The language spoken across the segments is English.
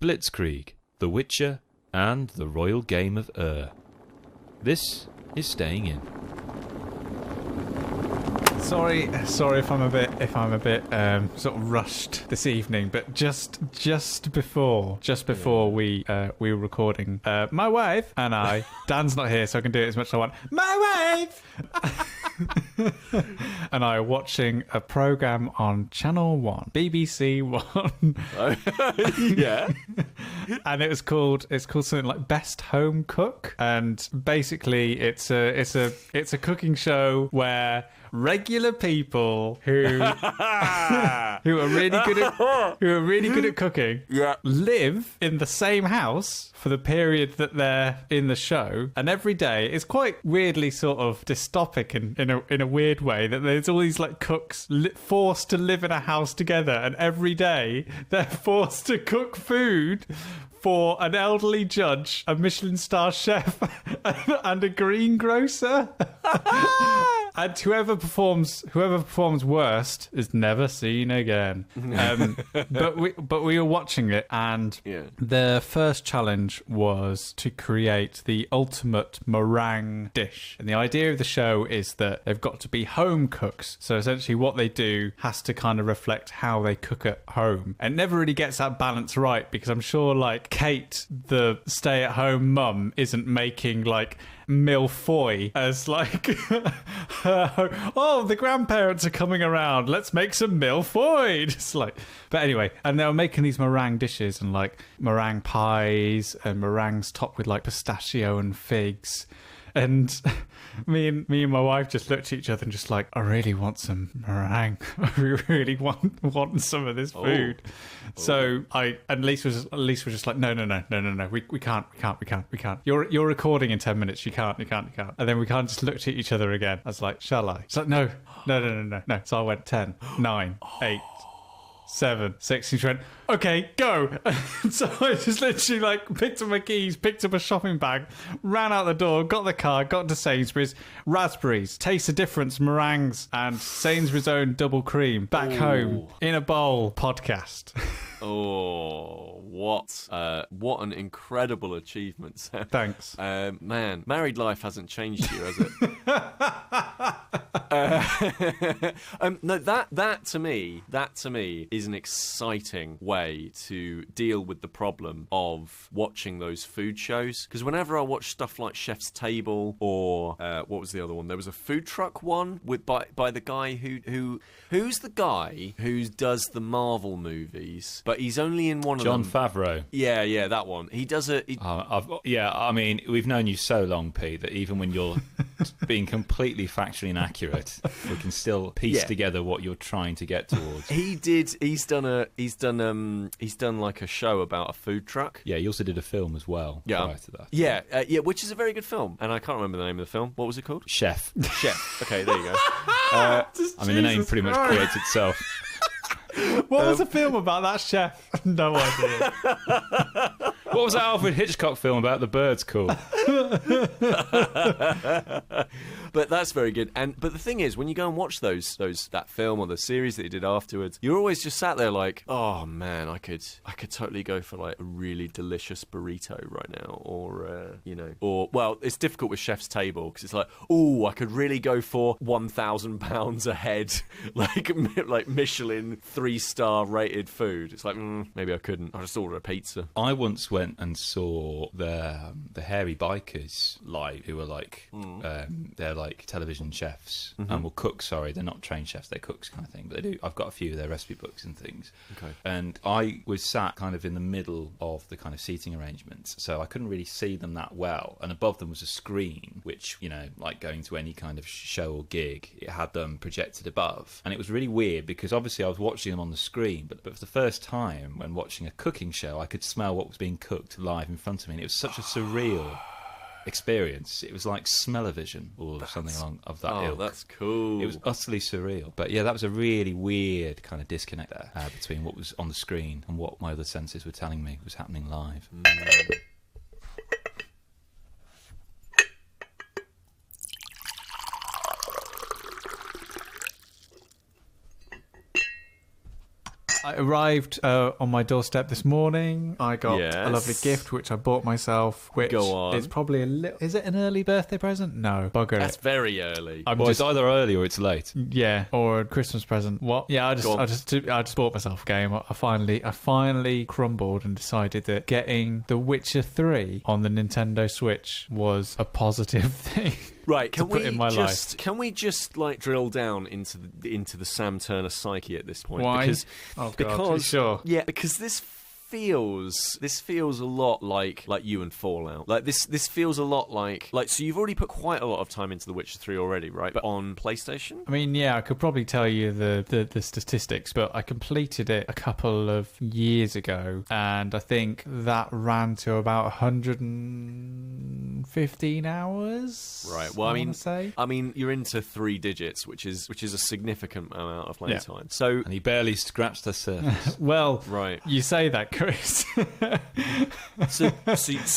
Blitzkrieg, The Witcher, and the Royal Game of This is Staying In. Sorry if I'm a bit sort of rushed this evening, but just before we were recording, my wife and I, Dan's not here, so I can do it as much as I want. My wife and I are watching a program on Channel 1, BBC 1. Yeah. And it's called something like Best Home Cook, and basically it's a cooking show where regular people who are really good at cooking live in the same house for the period that they're in the show, and every day it's quite weirdly sort of dystopic in a weird way that there's all these like cooks forced to live in a house together, and every day they're forced to cook food for an elderly judge, a Michelin star chef, and a greengrocer. And whoever performs worst is never seen again. But we were watching it, and the first challenge was to create the ultimate meringue dish. And the idea of the show is that they've got to be home cooks. So essentially what they do has to kind of reflect how they cook at home. And it never really gets that balance right, because I'm sure like Kate, the stay-at-home mum, isn't making like milfoy as like oh, the grandparents are coming around, let's make some milfoy. Just like, but anyway, and they were making these meringue dishes and like meringue pies and meringues topped with like pistachio and figs. And me and my wife just looked at each other and just like, I really want some meringue. I really want some of this food. So Lisa was just like, no. We can't. You're recording in 10 minutes. You can't. And then we can't just look at each other again. I was like, shall I? She's like, no. So I went 10, 9, 8, 7, 6. She went, okay, go. So I just literally like picked up my keys, picked up a shopping bag, ran out the door, got the car, got to Sainsbury's, raspberries, taste the difference, meringues, and Sainsbury's own double cream. Back home in a bowl. Podcast. Oh, what an incredible achievement, Sam. Thanks. Man, married life hasn't changed you, has it? No, that to me is an exciting way to deal with the problem of watching those food shows. Because whenever I watch stuff like Chef's Table or what was the other one? There was a food truck one by the guy who's the guy who does the Marvel movies, but he's only in one of them. Jon Favreau. Yeah, that one. He does it. I mean, we've known you so long, Pete, that even when you're being completely factually inaccurate, we can still piece together what you're trying to get towards. He's done like a show about a food truck. Yeah, he also did a film as well prior to that. Yeah, which is a very good film, and I can't remember the name of the film. What was it called? Chef. Okay, there you go. I mean, the name pretty much creates itself. What was the film about that chef? No idea. What was that Alfred Hitchcock film about the birds called? But that's very good. But the thing is, when you go and watch that film or the series that he did afterwards, you're always just sat there like, oh man, I could totally go for like a really delicious burrito right now, or well, it's difficult with Chef's Table because it's like, oh, I could really go for £1,000 a head, like Michelin 3-star rated food. It's like maybe I couldn't. I'll just order a pizza. I once went and saw the hairy bikers live, who were like they're like television chefs and will cook. Sorry, they're not trained chefs, they're cooks kind of thing, but they do. I've got a few of their recipe books and things. Okay. And I was sat kind of in the middle of the kind of seating arrangements, so I couldn't really see them that well. And above them was a screen, which, like going to any kind of show or gig, it had them projected above. And it was really weird because obviously I was watching them on the screen, but for the first time when watching a cooking show, I could smell what was being cooked live in front of me, and it was such a surreal experience. It was like smell-o-vision or something along of that ilk. That's cool. It was utterly surreal. But yeah, that was a really weird kind of disconnect there between what was on the screen and what my other senses were telling me was happening live. it arrived on my doorstep this morning. I got a lovely gift, which I bought myself, which is probably a little... Is it an early birthday present? No, bugger That's it. very early. It's either early or it's late. Yeah, or a Christmas present. What? Yeah, I just bought myself a game. I finally crumbled and decided that getting The Witcher 3 on the Nintendo Switch was a positive thing. Right, can we just like drill down into the Sam Turner psyche at this point? Why? Because sure. Yeah, because this feels a lot like you and Fallout. Like this feels a lot like so you've already put quite a lot of time into The Witcher 3 already, right? But on PlayStation? I mean, yeah, I could probably tell you the statistics, but I completed it a couple of years ago, and I think that ran to about 115 hours. Right. Well, I mean, you're into 3 digits, which is a significant amount of playing time. So, and he barely scratched the surface. Well, right. You say that, Kris. so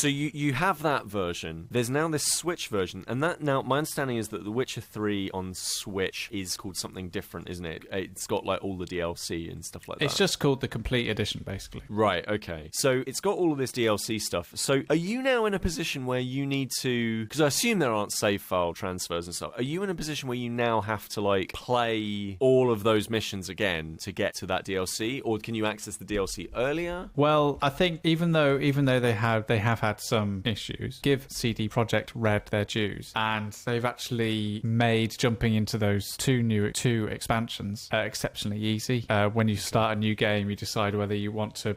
you have that version. There's now this Switch version, and that now my understanding is that The Witcher 3 on Switch is called something different, isn't it? It's got like all the DLC and stuff like that. It's just called the Complete Edition, basically. Right. Okay. So it's got all of this DLC stuff. So are you now in a position where you need to? Because I assume there aren't save file transfers and stuff. Are you in a position where you now have to like play all of those missions again to get to that DLC, or can you access the DLC earlier? Well, I think even though they have had some issues, give CD Projekt Red their dues, and they've actually made jumping into those two expansions exceptionally easy. When you start a new game, you decide whether you want to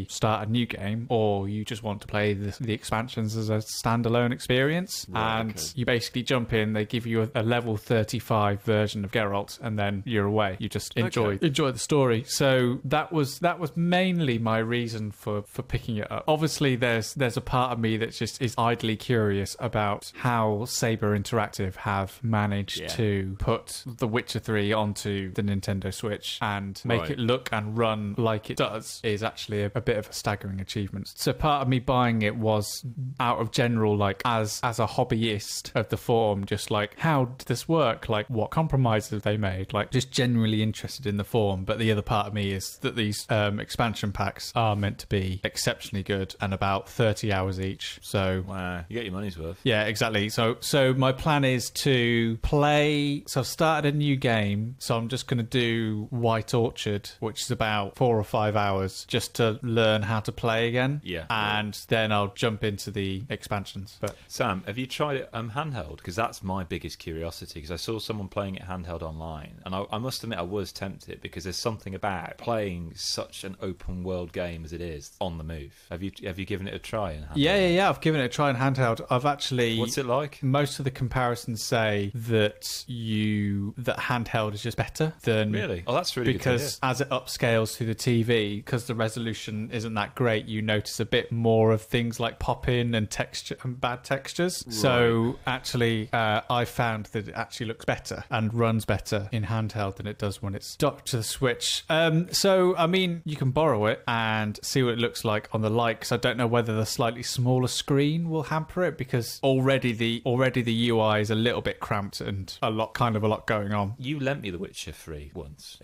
start a new game or you just want to play the expansions as a standalone experience. Right, and you basically jump in. They give you a level 35 version of Geralt, and then you're away. You just enjoy the story. So that was mainly my reason for picking it up. Obviously, there's a part of me that just is idly curious about how Saber Interactive have managed to put The Witcher 3 onto the Nintendo Switch and make it look and run like it does is actually a bit of a staggering achievement. So part of me buying it was out of general, like as a hobbyist of the forum, just like, how did this work? Like, what compromises have they made? Like, just generally interested in the forum. But the other part of me is that these expansion packs are meant to be exceptionally good and about 30 hours each. So wow, you get your money's worth. Yeah, exactly. So my plan is to play. So I've started a new game. So I'm just going to do White Orchard, which is about 4 or 5 hours, just to learn how to play again. Yeah. And then I'll jump into the expansions. But Sam, have you tried it handheld? Because that's my biggest curiosity. Because I saw someone playing it handheld online, and I must admit I was tempted because there's something about playing such an open world game as it is on the move. Have you given it a try in handheld? Yeah. I've given it a try in handheld. I've actually. What's it like? Most of the comparisons say that handheld is just better than really. Oh, that's really because as it upscales to the TV, because the resolution isn't that great, you notice a bit more of things like pop-in and texture and bad textures. Right. So actually, I found that it actually looks better and runs better in handheld than it does when it's docked to the Switch. So I mean, you can borrow it and see what it looks like on the likes. I don't know whether the slightly smaller screen will hamper it, because already the UI is a little bit cramped and a lot going on. You lent me The Witcher 3 once,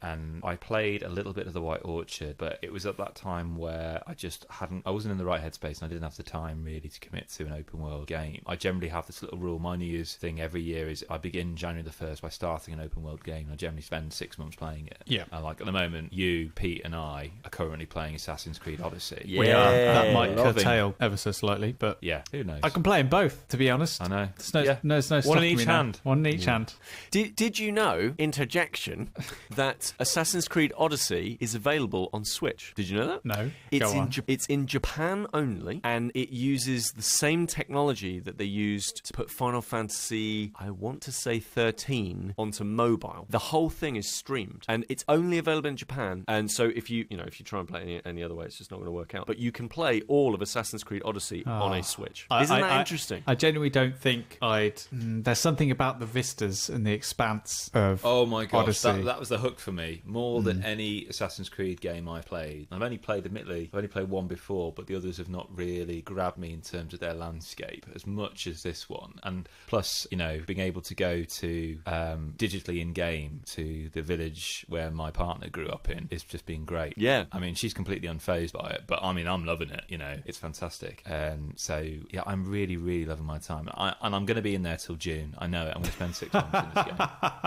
and I played a little bit of the White Orchard, but it was at that time where I wasn't in the right headspace and I didn't have the time really to commit to an open world game. I generally have this little rule. My New Year's thing every year is I begin January the 1st by starting an open world game. I generally spend 6 months playing it. Yeah. And like at the moment, you, Pete, and I are currently playing Assassin's Creed Odyssey. Yeah. We are. That might curtail ever so slightly, but yeah, who knows? I can play in both, to be honest. I know. There's no one in each hand. One in each hand. Did you know, interjection, that Assassin's Creed Odyssey is available on Switch? Did you know that? No. It's in Japan only, and it uses the same technology that they used to put Final Fantasy, I want to say 13, onto mobile. The whole thing is streamed, and it's only available in Japan. And so if you try and play any other way, it's just not going to work out. But you can play all of Assassin's Creed Odyssey on a Switch. Isn't that interesting? I genuinely don't think there's something about the vistas and the expanse of oh my gosh, Odyssey. That was the hook for me more than any Assassin's Creed game I played. I've only played one before, but the others have not really grabbed me in terms of their landscape as much as this one, and plus, you know, being able to go to digitally in game to the village where my partner grew up in, it's just been great. Yeah. I mean, she's completely unfazed by it, but I mean, I'm loving it. You know, it's fantastic. So yeah, I'm really, really loving my time, and I'm going to be in there till June. I know it. I'm going to spend 6 months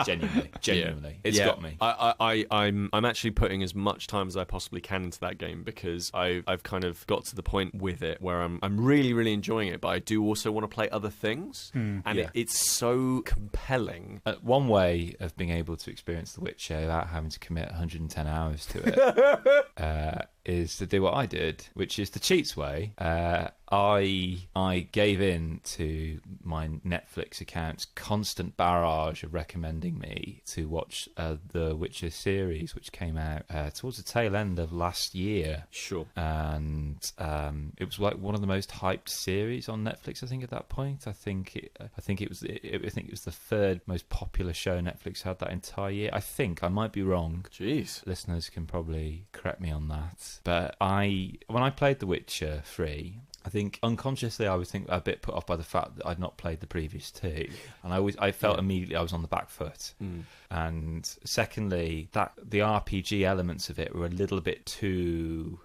in this game. Genuinely, it's got me. I'm actually putting as much time as I possibly can into that game, because I've kind of got to the point with it where I'm really, really enjoying it, but I do also want to play other things, and it's so compelling. One way of being able to experience The Witcher without having to commit 110 hours to it is to do what I did, which is the cheats way. I gave in to my Netflix account's constant barrage of recommending me to watch the Witcher series, which came out towards the tail end of last year. Sure. And it was like one of the most hyped series on Netflix, I think, at that point. I think it was the third most popular show Netflix had that entire year. I think I might be wrong. Jeez. Listeners can probably correct me on that. But when I played The Witcher 3, I think unconsciously I was a bit put off by the fact that I'd not played the previous two, and I felt immediately I was on the back foot. And secondly, that the RPG elements of it were a little bit too.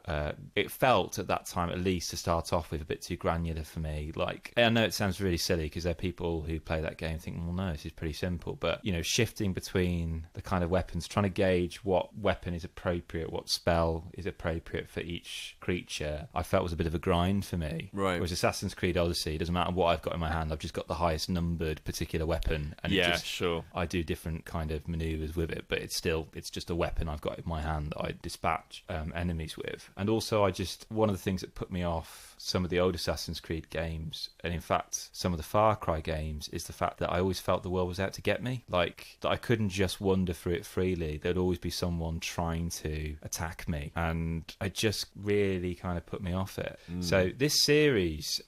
It felt at that time, at least to start off with, a bit too granular for me. Like, I know it sounds really silly because there are people who play that game and think, well, no, this is pretty simple. But you know, shifting between the kind of weapons, trying to gauge what weapon is appropriate, what spell is appropriate for each creature, I felt was a bit of a grind for me. Right. Whereas Assassin's Creed Odyssey, it doesn't matter what I've got in my hand, I've just got the highest numbered particular weapon, and sure. I do different kind of maneuvers with it, but it's just a weapon I've got in my hand that I dispatch enemies with. And also, one of the things that put me off some of the old Assassin's Creed games, and in fact some of the Far Cry games, is the fact that I always felt the world was out to get me, like that I couldn't just wander through it freely. There'd always be someone trying to attack me, and it just really kind of put me off it. So this series,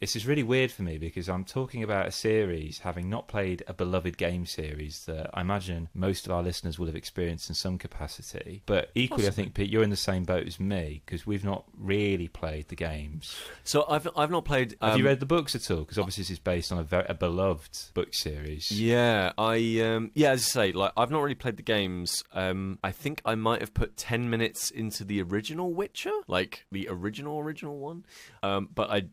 this is really weird for me, because I'm talking about a series having not played a beloved game series that I imagine most of our listeners will have experienced in some capacity. But equally, possibly, I think, Pete, you're in the same boat as me, because we've not really played the games. So I've not played. Have you read the books at all? Because obviously this is based on a beloved book series. Yeah, as I say, like, I've not really played the games. I think I might have put 10 minutes into the original Witcher, like the original one. But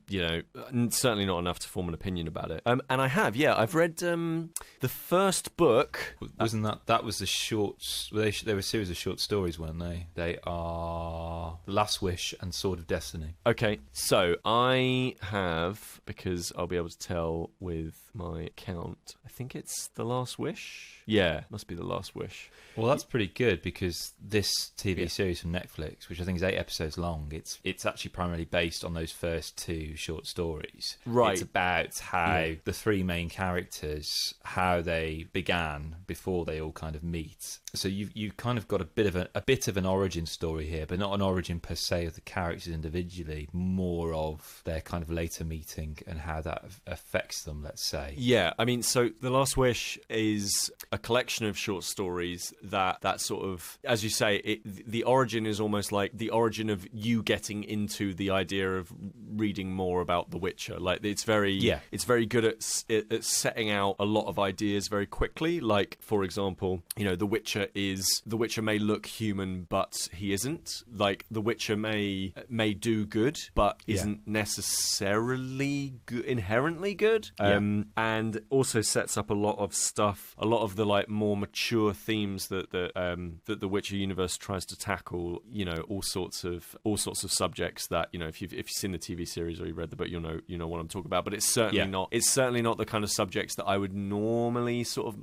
certainly not enough to form an opinion about it. And I've read the first book. Wasn't that was the shorts? They were a series of short stories, weren't they? They are The Last Wish and Sword of Destiny. Okay, so I have, because I'll be able to tell with my account, I think it's The Last Wish. Yeah, must be The Last Wish. Well, that's pretty good, because this TV series from Netflix, which I think is 8 episodes long, it's actually primarily based on those first 2 short stories. Right. It's about how the 3 main characters, how they began before they all kind of meet. So you've kind of got a bit of an origin story here, but not an origin per se of the characters individually, more of their kind of later meeting and how that affects them, let's say. Yeah, I mean, so The Last Wish is a collection of short stories that sort of, as you say, the origin is almost like the origin of you getting into the idea of reading more about The Witcher. Like, it's very good at setting out a lot of ideas very quickly. Like, for example, you know, The Witcher may look human, but he isn't. Like, The Witcher may do good, but isn't necessarily inherently good. And also sets up a lot of stuff, a lot of the like more mature themes that the Witcher universe tries to tackle. You know, all sorts of subjects that, you know, if you've seen the TV series or you read the book, you know what I'm talking about. But it's certainly not the kind of subjects that I would normally sort of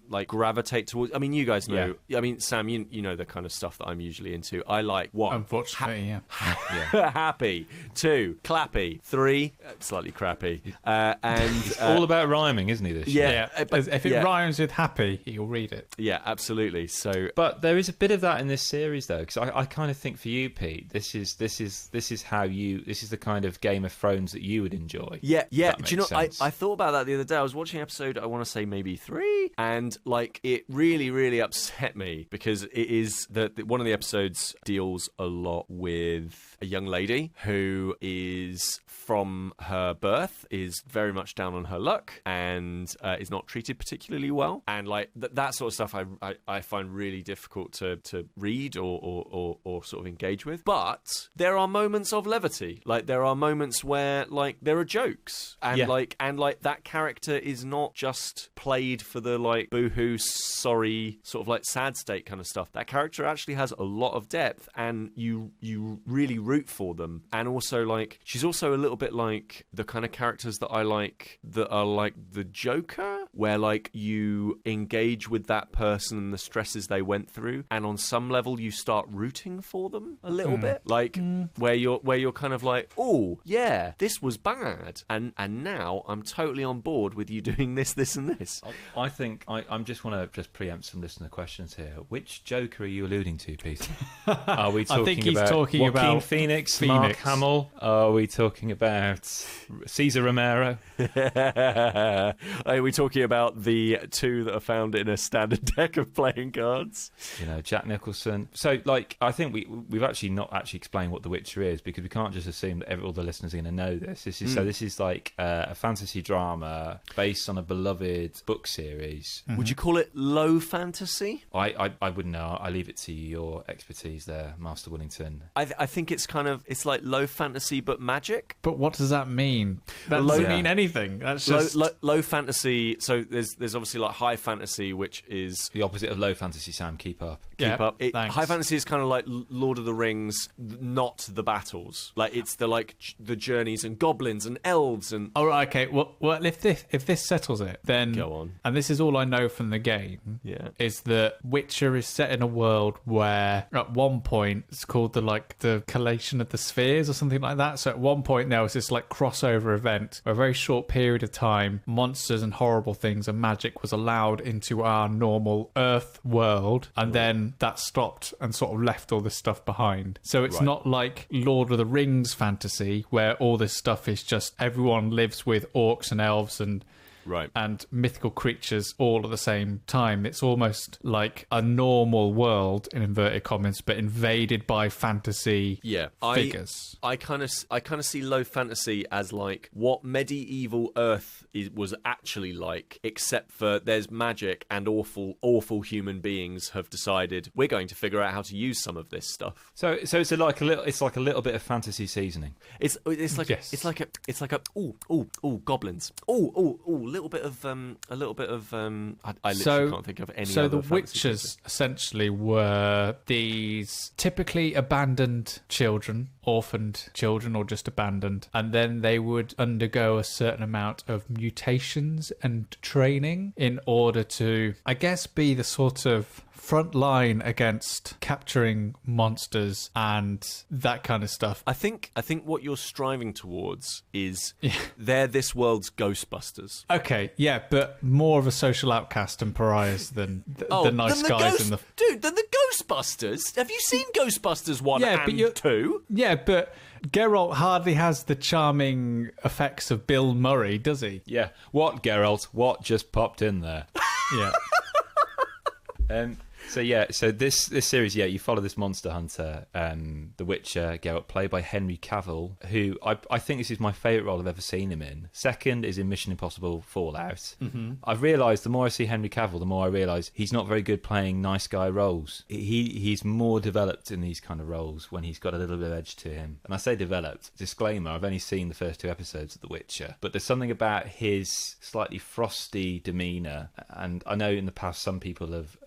like gravitate towards. I mean, you guys know. I mean, Sam, you know the kind of stuff that I'm usually into. I like one, unfortunately, happy, 2, clappy, 3, slightly crappy, and it's all about rhyming, isn't he? This year? If it rhymes with happy, you'll read it. Yeah, absolutely. So, but there is a bit of that in this series, though, because I kind of think for you, Pete, this is the kind of Game of Thrones that you would enjoy. Yeah. Do you know? I thought about that the other day. I was watching episode, I want to say maybe 3, and like it really, really upset upset me because it is that one of the episodes deals a lot with a young lady who is from her birth is very much down on her luck and is not treated particularly well, and like that sort of stuff I find really difficult to read or sort of engage with. But there are moments of levity, like there are moments where like there are jokes and like that character is not just played for the like boohoo sorry sort of like sad state kind of stuff. That character actually has a lot of depth and you really root for them. And also like she's also a little bit like the kind of characters that I like that are like the Joker, where like you engage with that person and the stresses they went through, and on some level you start rooting for them a little bit, like where you're kind of like, oh yeah, this was bad, and now I'm totally on board with you doing this and this. I think I'm just want to just preempt some listener questions here. Which Joker are you alluding to, Peter? Are we talking I think he's about talking Joaquin about Phoenix, Mark Hamill? Are we talking about Cesar Romero? Are we talking about the two that are found in a standard deck of playing cards? You know, Jack Nicholson. So, like, I think we've actually not actually explained what The Witcher is, because we can't just assume that all the listeners are going to know this. This is like a fantasy drama based on a beloved book series. Would you call it low fantasy? I wouldn't know. I leave it to your expertise there, Master Willington. I think it's like low fantasy but magic. But what does that mean? That doesn't mean anything. That's just low fantasy. So there's obviously like high fantasy, which is the opposite of low fantasy. Sam, keep up. Keep up. High fantasy is kind of like Lord of the Rings, not the battles. Like it's the journeys and goblins and elves and. Oh, right, okay. Well, if this settles it, then go on. And this is all I know from the game. Yeah. Is that Witcher is set in a world where at one point it's called the collation of the spheres or something like that. So at one point there was this like crossover event where a very short period of time monsters and horrible things and magic was allowed into our normal Earth world, and then that stopped and sort of left all this stuff behind. So it's not like Lord of the Rings fantasy where all this stuff is just everyone lives with orcs and elves and mythical creatures all at the same time. It's almost like a normal world, in inverted commas, but invaded by fantasy figures. I kind of see low fantasy as like what medieval Earth was actually like, except for there's magic and awful human beings have decided we're going to figure out how to use some of this stuff. So it's like a little bit of fantasy seasoning. It's like goblins. A little bit of I literally can't think of any. So other the Witchers essentially were these typically abandoned children, orphaned children, or just abandoned, and then they would undergo a certain amount of mutations and training in order to, I guess, be the sort of front line against capturing monsters and that kind of stuff. I think what you're striving towards is they're this world's Ghostbusters. Okay, yeah, but more of a social outcast and pariahs than the nice guys in the... Dude, than the Ghostbusters? Have you seen Ghostbusters 1 and 2? Yeah, but Geralt hardly has the charming effects of Bill Murray, does he? Yeah. What, Geralt? What just popped in there? Yeah. So this series, you follow this monster hunter, the Witcher, Geralt, played by Henry Cavill, who I think this is my favourite role I've ever seen him in. Second is in Mission Impossible Fallout. Mm-hmm. I've realised the more I see Henry Cavill, the more I realise he's not very good playing nice guy roles. He's more developed in these kind of roles when he's got a little bit of edge to him. And I say developed, disclaimer, I've only seen the first 2 episodes of The Witcher, but there's something about his slightly frosty demeanour, and I know in the past some people have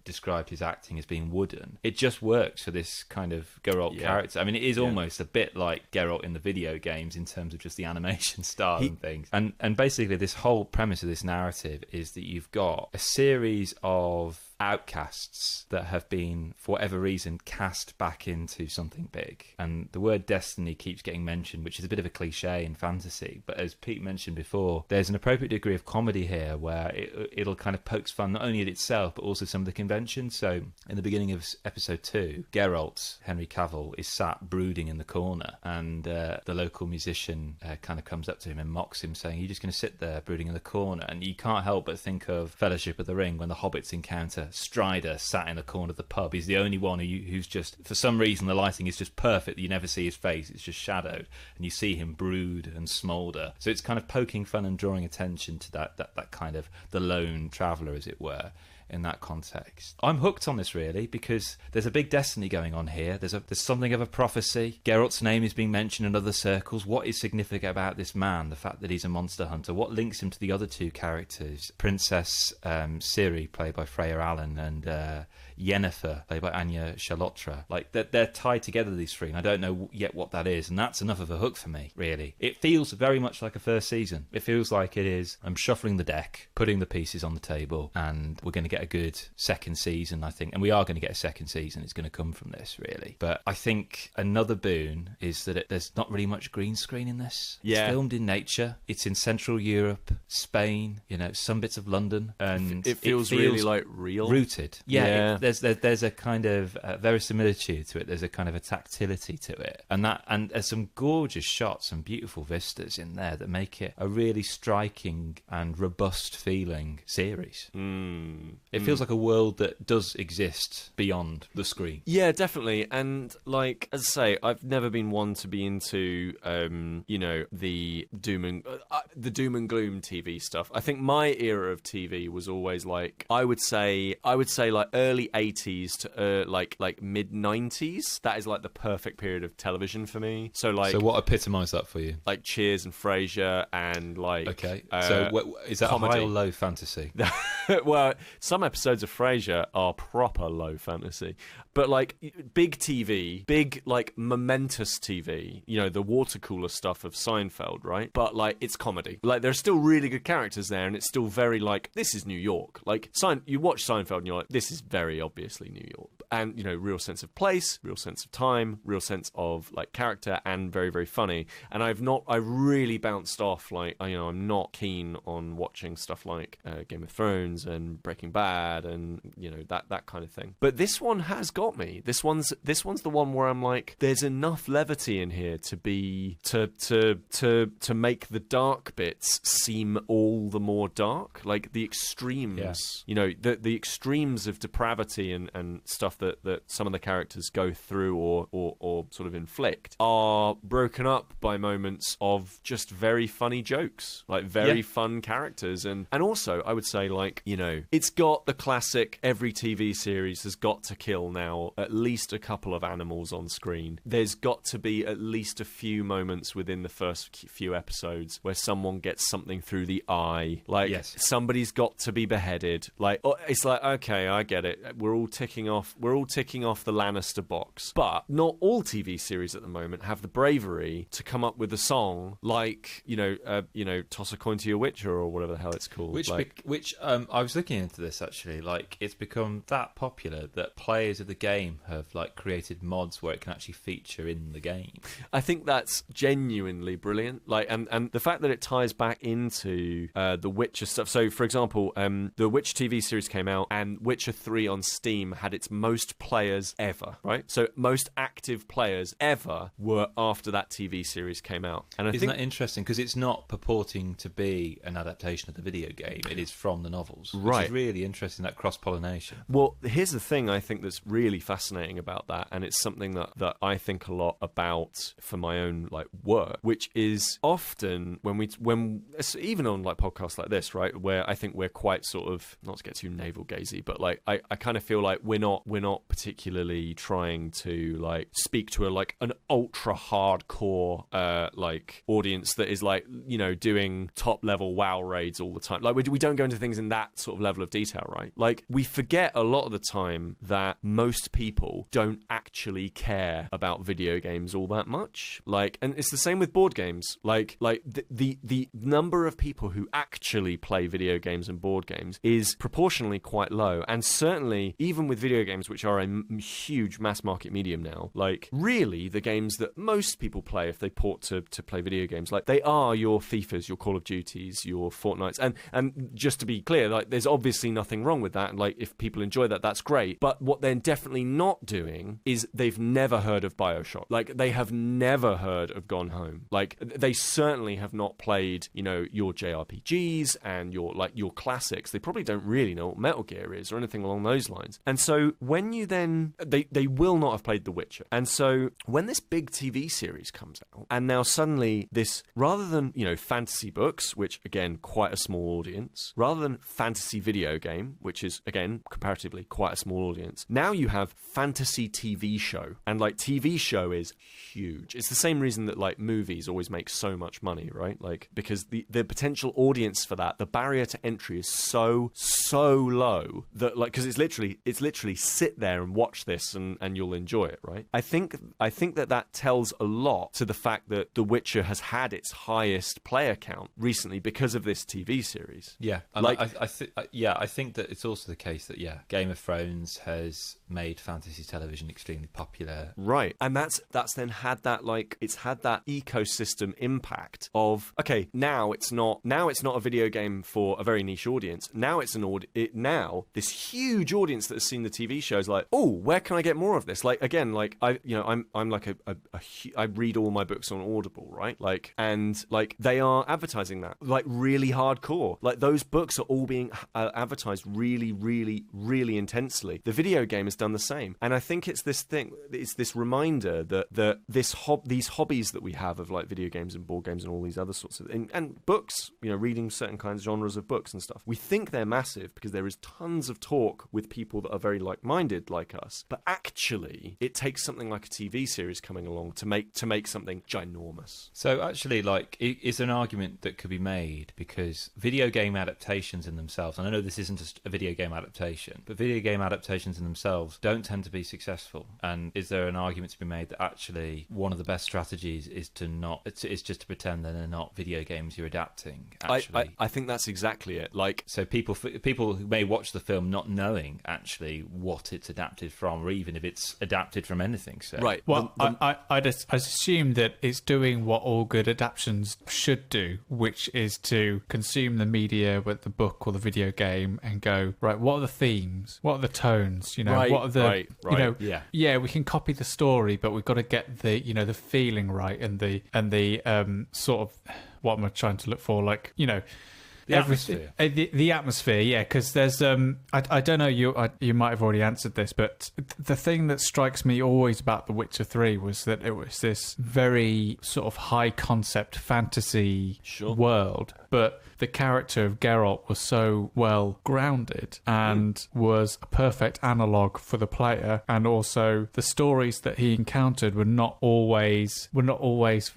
described his acting as being wooden. It just works for this kind of Geralt character. I mean, it is almost a bit like Geralt in the video games in terms of just the animation style and things. And basically this whole premise of this narrative is that you've got a series of outcasts that have been, for whatever reason, cast back into something big. And the word destiny keeps getting mentioned, which is a bit of a cliche in fantasy. But as Pete mentioned before, there's an appropriate degree of comedy here where it'll kind of pokes fun not only at itself, but also some of the conventions. So in the beginning of episode 2, Geralt, Henry Cavill, is sat brooding in the corner, and the local musician kind of comes up to him and mocks him, saying, "You're just going to sit there brooding in the corner." And you can't help but think of Fellowship of the Ring when the hobbits encounter Strider sat in the corner of the pub. He's the only one who's just, for some reason, the lighting is just perfect. You never see his face. It's just shadowed. And you see him brood and smoulder. So it's kind of poking fun and drawing attention to that kind of the lone traveller, as it were, in that context. I'm hooked on this, really, because there's a big destiny going on here. There's something of a prophecy. Geralt's name is being mentioned in other circles. What is significant about this man? The fact that he's a monster hunter. What links him to the other two characters? Princess Ciri, played by Freya Allen, and Yennefer, played by Anya Chalotra. Like, they're tied together, these three, and I don't know yet what that is, and that's enough of a hook for me, really. It feels very much like a first season. It feels like it is, I'm shuffling the deck, putting the pieces on the table, and we're going to get a good second season, I think. And we are going to get a second season. It's going to come from this, really. But I think another boon is that there's not really much green screen in this. Yeah. It's filmed in nature. It's in Central Europe, Spain, some bits of London. And it feels really, like, real. Rooted. Yeah. There's a kind of verisimilitude to it. There's a kind of a tactility to it. And there's some gorgeous shots and beautiful vistas in there that make it a really striking and robust feeling series. It feels like a world that does exist beyond the screen. Yeah, definitely. And, like, as I say, I've never been one to be into, the doom and gloom TV stuff. I think my era of TV was always, like, I would say like early 80s to like mid 90s. That is like the perfect period of television for me. So what epitomised that for you? Like Cheers and Frasier and like. Okay. So is that comedy. high or low fantasy? Well, some episodes of Frasier are proper low fantasy, but like big TV, big like momentous TV, the water cooler stuff of Seinfeld, right? But like it's comedy. Like there's still really good characters there, and it's still very like this is New York. Like you watch Seinfeld and you're like, this is very obviously New York, and real sense of place, real sense of time, real sense of like character, and very, very funny. And I really bounced off. Like I'm not keen on watching stuff like Game of Thrones and Breaking Bad and that kind of thing. But this one has got me. This one's the one where I'm like, there's enough levity in here to make the dark bits seem all the more dark. Like the extremes, the extremes of depravity and stuff that some of the characters go through or sort of inflict are broken up by moments of just very funny jokes, like very fun characters. And also I would say like, it's got the classic, every TV series has got to kill now at least a couple of animals on screen. There's got to be at least a few moments within the first few episodes where someone gets something through the eye. Like somebody's got to be beheaded. Like it's like, okay, I get it. We're all ticking off the Lannister box. But not all TV series at the moment have the bravery to come up with a song like, Toss a Coin to Your Witcher or whatever the hell it's called. Which I was looking into this actually. Like it's become that popular that players of the game have like created mods where it can actually feature in the game. I think that's genuinely brilliant. Like and the fact that it ties back into the Witcher stuff. So for example, the Witcher TV series came out and Witcher 3 on Steam had its most players ever, right? So most active players ever were after that TV series came out. And I think that interesting? Because it's not purporting to be an adaptation of the video game. It is from the novels. Which right. is really interesting, that cross-pollination. Well, here's the thing I think that's really fascinating about that, and it's something that I think a lot about for my own like work, which is often when even on like podcasts like this, right, where I think we're quite sort of, not to get too navel-gazy, but like I kind of feel like we're not particularly trying to like speak to an ultra hardcore like audience that is like doing top level WoW raids all the time. Like we don't go into things in that sort of level of detail, right? Like we forget a lot of the time that most people don't actually care about video games all that much. Like, and it's the same with board games. Like the number of people who actually play video games and board games is proportionally quite low. And certainly even with video games which are a huge mass market medium now, like really the games that most people play if they port to play video games, like they are your FIFAs, your Call of Duties, your Fortnites, and just to be clear, like there's obviously nothing wrong with that, and like if people enjoy that, that's great. But what they're definitely not doing is they've never heard of BioShock. Like they have never heard of Gone Home. Like they certainly have not played, you know, your JRPGs and your classics. They probably don't really know what Metal Gear is or anything along those lines. And so when you then they will not have played The Witcher. And so when this big TV series comes out, and now suddenly this, rather than, you know, fantasy books, which again quite a small audience, rather than fantasy video game, which is again comparatively quite a small audience, now you have fantasy TV show. And like TV show is huge. It's the same reason that like movies always make so much money, right? Like because the potential audience for that, the barrier to entry is so low that like, because it's literally sit there and watch this and you'll enjoy it, right? I think that tells a lot to the fact that The Witcher has had its highest player count recently because of this TV series. Yeah, and like I think that it's also the case that Game of Thrones has made fantasy television extremely popular, right? And that's then had that, like, it's had that ecosystem impact of, okay, now it's not a video game for a very niche audience. Now it's now this huge audience that has seen the TV shows like, oh, where can I get more of this? Like again, like I'm like I read all my books on Audible, right? Like, and like they are advertising that like really hardcore. Like those books are all being advertised really, really, really intensely. The video game has done the same, and I think it's this thing. It's this reminder that these hobbies that we have of like video games and board games and all these other sorts of and books, you know, reading certain kinds of genres of books and stuff. We think they're massive because there is tons of talk with people that are very like-minded like us, but actually it takes something like a TV series coming along to make something ginormous. So actually, like, is there an argument that could be made, because video game adaptations in themselves, and I know this isn't a video game adaptation, but video game adaptations in themselves don't tend to be successful. And is there an argument to be made that actually one of the best strategies is it's just to pretend that they're not video games you're adapting? Actually, I think that's exactly it. Like, so people who may watch the film not knowing actually what it's adapted from, or even if it's adapted from anything. So right. Well, I assume that it's doing what all good adaptations should do, which is to consume the media with the book or the video game and go, right, what are the themes? What are the tones? You know, right, what are the right. You know, yeah, we can copy the story, but we've got to get the, you know, the feeling right and the sort of, what am I trying to look for? Like, you know, the atmosphere. The atmosphere, yeah, because there's I don't know, you might have already answered this, but the thing that strikes me always about The Witcher 3 was that it was this very sort of high concept fantasy world, but the character of Geralt was so well grounded and was a perfect analogue for the player, and also the stories that he encountered were not always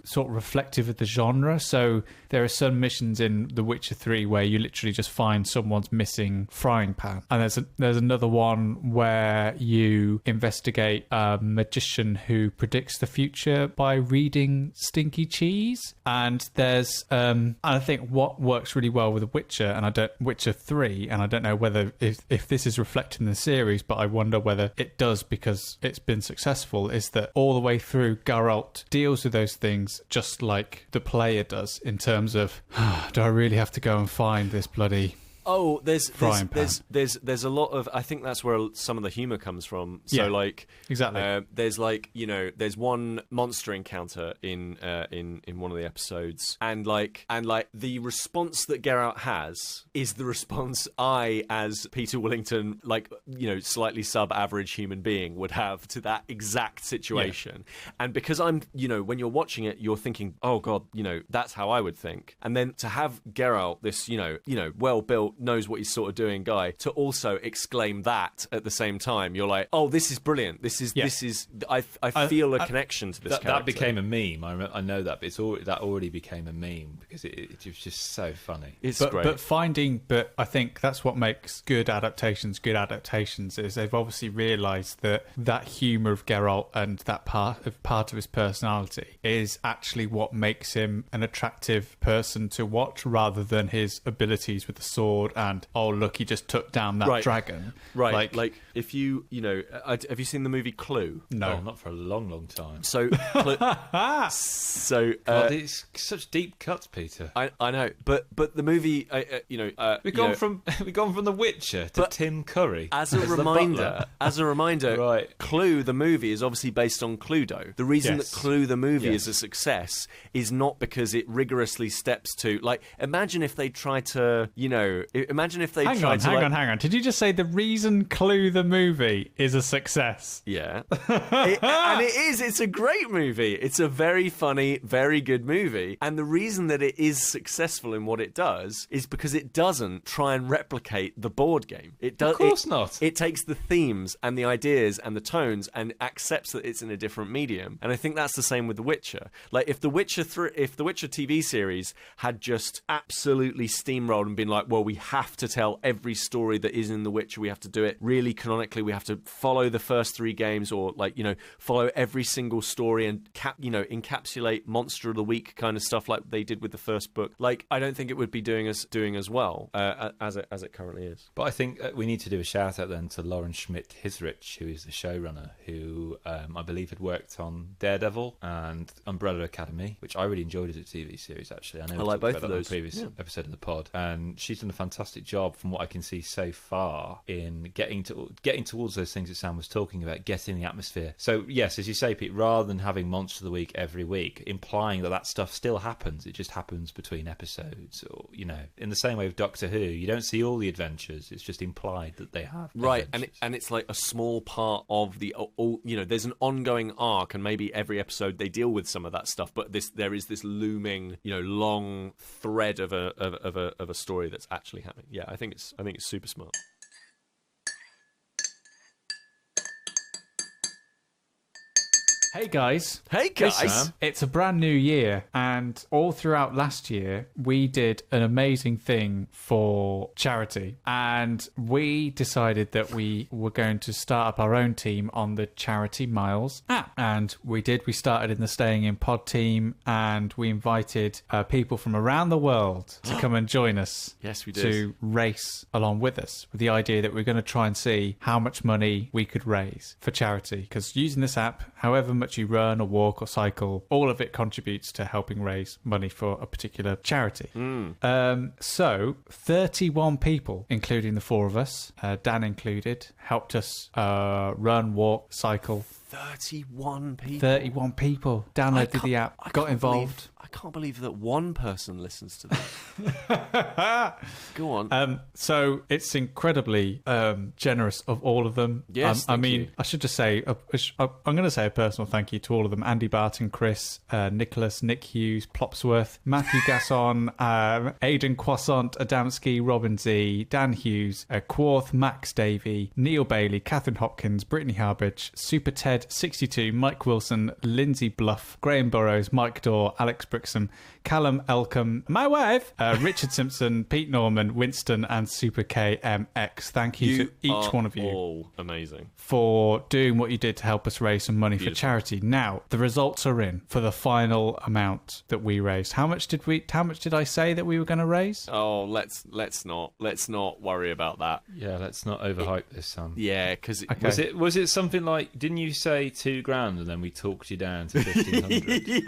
sort of reflective of the genre. So there are some missions in The Witcher 3 where you literally just find someone's missing frying pan, and there's another one where you investigate a magician who predicts the future by reading stinky cheese. And there's and I think what works really well with The Witcher, and Witcher 3, and I don't know whether if this is reflected in the series, but I wonder whether it does because it's been successful, is that all the way through Geralt deals with those things just like the player does, in terms of, do I really have to go and find this bloody there's a lot of, I think that's where some of the humor comes from. So like, exactly. There's like, you know, there's one monster encounter in one of the episodes, and like the response that Geralt has is the response I, as Peter Willington, like, you know, slightly sub-average human being, would have to that exact situation. And because I'm, you know, when you're watching it, you're thinking, oh god, you know, that's how I would think. And then to have Geralt, this, you know, well-built, knows what he's sort of doing guy, to also exclaim that at the same time, you're like, oh, this is brilliant. This is I feel a connection to this character. That became a meme. I know that, but that already became a meme because it was just so funny. It's great. But I think that's what makes good adaptations is they've obviously realised that humour of Geralt and that part of his personality is actually what makes him an attractive person to watch, rather than his abilities with the sword sword and, oh, look, he just took down that dragon. Right. Like if you know, have you seen the movie Clue? No. Oh, not for a long, long time. So, God, it's such deep cuts, Peter. I know, but the movie, We've gone from The Witcher to Tim Curry. As a reminder, right. Clue the movie is obviously based on Cluedo. The reason that Clue the movie is a success is not because it rigorously steps to, like, imagine if they tried to, Hang on. Did you just say the reason Clue the movie is a success? Yeah. And it is. It's a great movie. It's a very funny, very good movie. And the reason that it is successful in what it does is because it doesn't try and replicate the board game. It does. Of course not. It takes the themes and the ideas and the tones and accepts that it's in a different medium. And I think that's the same with The Witcher. Like, if The Witcher TV series had just absolutely steamrolled and been like, well, we have to tell every story that is in The Witcher. We have to do it really canonically. We have to follow the first 3 games, or follow every single story and encapsulate Monster of the Week kind of stuff like they did with the first book. Like, I don't think it would be doing as well as it currently is. But I think we need to do a shout out then to Lauren Schmidt-Hisrich, who is the showrunner, who I believe had worked on Daredevil and Umbrella Academy, which I really enjoyed as a TV series. Actually, I know I like both of those. On the previous episode of the pod, and she's done a fantastic job from what I can see so far in getting towards those things that Sam was talking about, getting the atmosphere. So yes, as you say, Pete, rather than having Monster of the Week every week, implying that stuff still happens, it just happens between episodes, or in the same way with Doctor Who, you don't see all the adventures. It's just implied that they have adventures. and it's like a small part of the there's an ongoing arc, and maybe every episode they deal with some of that stuff, but there is this looming long thread of a story that's actually happening. Yeah, I think it's super smart. Hey guys. Hey guys. Hey, Sam. It's a brand new year, and all throughout last year we did an amazing thing for charity, and we decided that we were going to start up our own team on the Charity Miles app. And we started in the Staying in Pod team, and we invited people from around the world to come and join us. Yes, we did. To race along with us, with the idea that we're going to try and see how much money we could raise for charity, because using this app, however much you run or walk or cycle, all of it contributes to helping raise money for a particular charity. So 31 people, including the 4 of us, Dan included, helped us run, walk, cycle. 31 people. 31 people downloaded the app, got involved. I can't believe that one person listens to that. Go on. So it's incredibly generous of all of them. Yes, I mean, you. I should just say, I'm going to say a personal thank you to all of them. Andy Barton, Kris, Nicholas, Nick Hughes, Plopsworth, Matthew Gasson, Aidan Croissant, Adamski, Robin Z, Dan Hughes, Quarth, Max Davey, Neil Bailey, Catherine Hopkins, Brittany Harbridge, Super Ted 62, Mike Wilson, Lindsay Bluff, Graham Burrows, Mike Dorr, Alex Brixham, Callum Elcombe, my wife, Richard Simpson, Pete Norman, Winston, and Super KMX. Thank you to each one of you. All amazing. For doing what you did to help us raise some money for charity. Now, the results are in for the final amount that we raised. How much did I say that we were going to raise? Oh, let's not worry about that. Yeah, let's not overhype this, Sam. Yeah, because was it something like, didn't you say $2,000 and then we talked you down to 1,500?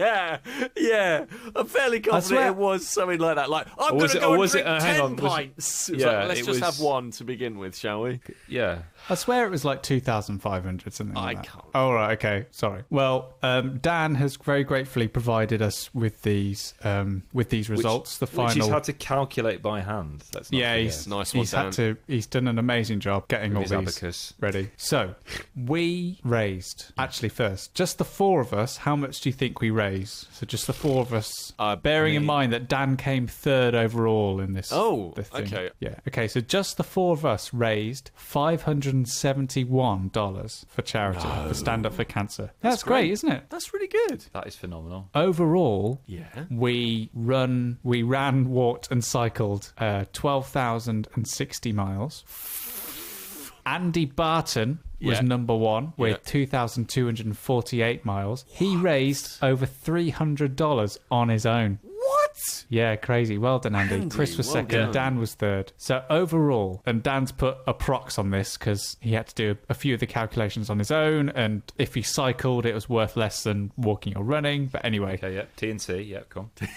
yeah. I'm fairly confident it was something like that. Like, I'm going to go and drink 10 pints. Let's just have one to begin with, shall we? Yeah. I swear it was like 2,500, something like that. I can't. Oh, right, okay, sorry. Well, Dan has very gratefully provided us with these results. Which he's had to calculate by hand. That's not he's nice one, Dan. He's done an amazing job getting all these abacus ready. So we raised, actually first, just the 4 of us. How much do you think we raised? So just the 4 of us, bearing in mind that Dan came 3rd overall in this. Oh, this thing. okay. Yeah, okay. So just the 4 of us raised $571 for charity for Stand Up for Cancer. That's great, isn't it? That's really good. That is phenomenal. Overall, yeah, we ran, walked, and cycled 12,060 miles. Andy Barton was number 1 with 2,248 miles. He raised over $300 on his own. What? What? Yeah, crazy. Well done, Andy. Andy, Chris was well second, done. Dan was third. So overall, and Dan's put a prox on this because he had to do a few of the calculations on his own, and if he cycled, it was worth less than walking or running. But anyway, Okay, yeah. T&C, yeah, come on.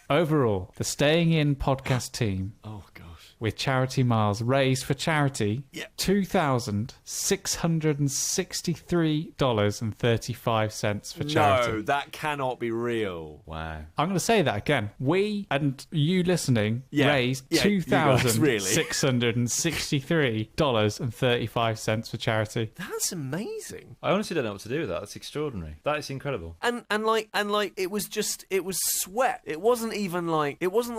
overall, the Staying In podcast team Oh, gosh. with charity miles raised for charity, Yeah. $2,663.35 for charity. No, that cannot be real. Wow. I'm going to say that again. We and you listening raised you guys, really. $2,663.35 for charity. That's amazing. I honestly don't know what to do with that. That's extraordinary. That is incredible. And like it was sweat. It wasn't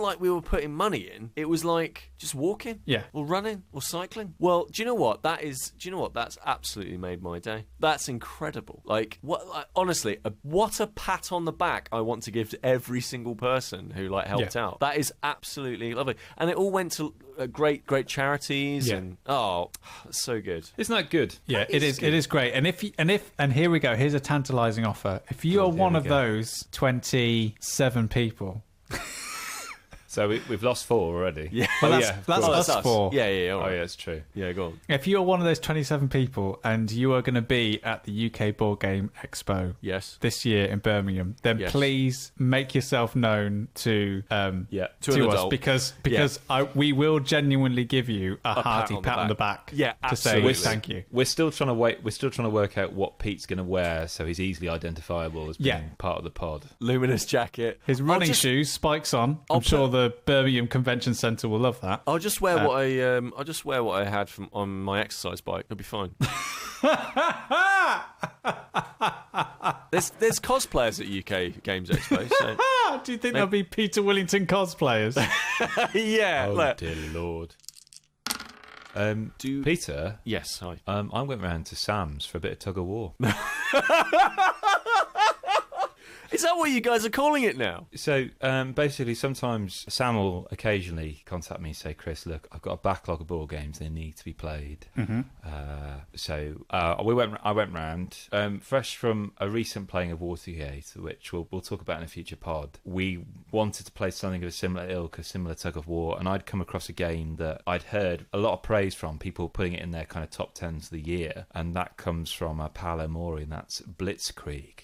like we were putting money in. It was like just walking, Yeah. or running, or cycling. Well, do you know what? That's absolutely made my day. That's incredible. Like honestly, what a pat on the back I want to give to every single person who helped out. That is absolutely lovely. And it all went to great charities and that's so good. Isn't that good? Yeah, That it is is. good. It is great. And here we go. Here's a tantalising offer. If you are one of those 27 people. So we've lost 4 already. Yeah. Well, Oh, that's cool. us four. Yeah. All Oh, right. yeah, it's true. Yeah, go on. If you're one of those 27 people and you are going to be at the UK Board Game Expo Yes. this year in Birmingham, then Yes. please make yourself known to To an us adult. because we will genuinely give you a hearty pat on the back. Yeah, to say absolutely. thank you. We're still trying to wait. We're still trying to work out what Pete's going to wear so he's easily identifiable as being part of the pod. Luminous jacket. His running shoes, spikes on. I'm sure the Birmingham Convention Centre will love that. I'll just wear what I had on my exercise bike. It'll be fine. There's cosplayers at UK Games Expo. So. Do you think there'll be Peter Willington cosplayers? Yeah. Oh look. dear Lord. Peter. Yes. Hi. I went round to Sam's for a bit of tug of war. Is that what you guys are calling it now? So basically, sometimes Sam will occasionally contact me and say, "Chris, look, I've got a backlog of board games. They need to be played." I went round, fresh from a recent playing of Watergate, which we'll talk about in a future pod. We wanted to play something of a similar ilk, a similar tug of war, and I'd come across a game that I'd heard a lot of praise from, people putting it in their kind of top 10s of the year, and that comes from Paolo Mori, and that's Blitzkrieg.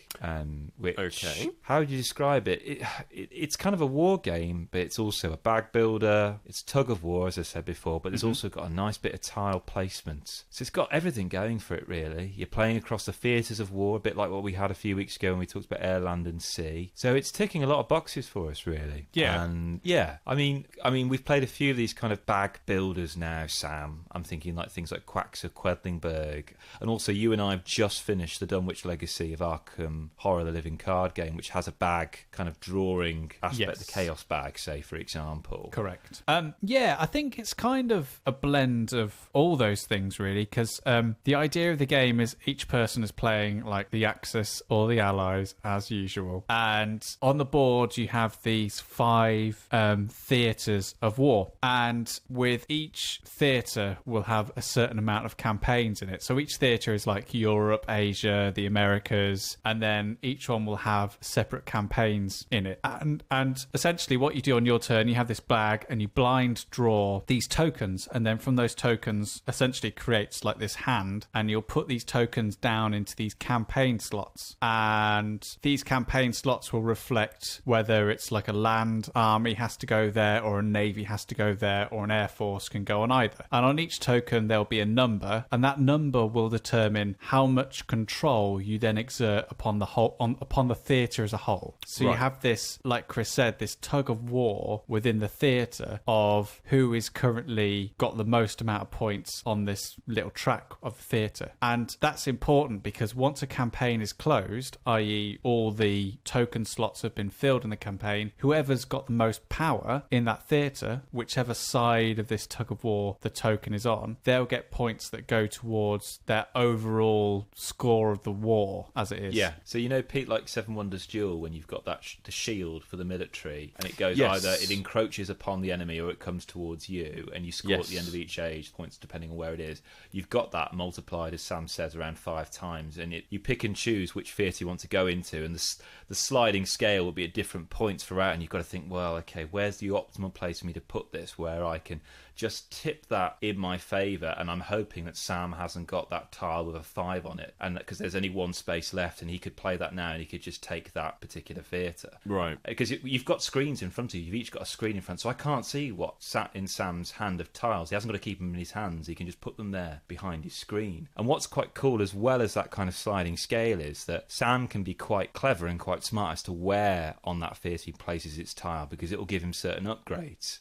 Which, Okay. how would you describe it? It's kind of a war game, but it's also a bag builder. It's tug of war, as I said before, but it's also got a nice bit of tile placement. So it's got everything going for it, really. You're playing across the theatres of war, a bit like what we had a few weeks ago when we talked about air, land and sea. So it's ticking a lot of boxes for us, really. Yeah. And yeah, I mean, we've played a few of these kind of bag builders now, Sam. I'm thinking like things like Quacks of Quedlingberg. And also you and I have just finished the Dunwich Legacy of Arkham Horror, the Living Card game, which has a bag kind of drawing aspect, Yes. the chaos bag, say, for example. Correct. Yeah, I think it's kind of a blend of all those things, really, because the idea of the game is each person is playing like the Axis or the Allies as usual. And on the board, you have these 5 theatres of war. And with each theatre, will have a certain amount of campaigns in it. So each theatre is like Europe, Asia, the Americas, and then each one will have separate campaigns in it. And essentially what you do on your turn, you have this bag and you blind draw these tokens, and then from those tokens essentially creates like this hand, and you'll put these tokens down into these campaign slots, and these campaign slots will reflect whether it's like a land army has to go there, or a navy has to go there, or an air force can go on either. And on each token there'll be a number, and that number will determine how much control you then exert upon the whole upon the theatre as a whole. So you have this, like Chris said, this tug of war within the theatre of who is currently got the most amount of points on this little track of the theatre. And that's important because once a campaign is closed, i.e. all the token slots have been filled in the campaign, whoever's got the most power in that theatre, whichever side of this tug of war the token is on, they'll get points that go towards their overall score of the war as it is. Yeah. So, Pete, like 719 Wonders duel when you've got that the shield for the military, and it goes Yes. either it encroaches upon the enemy or it comes towards you, and you score at the end of each age points depending on where it is. You've got that multiplied, as Sam says, around 5 times, and you pick and choose which theatre you want to go into, and the sliding scale will be at different points throughout, and you've got to think, well, okay, where's the optimal place for me to put this where I can just tip that in my favour, and I'm hoping that Sam hasn't got that tile with a 5 on it, and because there's only one space left, and he could play that now, and he could just take that particular theatre. Right. Because you've got screens in front of you, you've each got a screen in front, so I can't see what's sat in Sam's hand of tiles. He hasn't got to keep them in his hands, he can just put them there behind his screen. And what's quite cool, as well as that kind of sliding scale, is that Sam can be quite clever and quite smart as to where on that theatre he places its tile, because it will give him certain upgrades.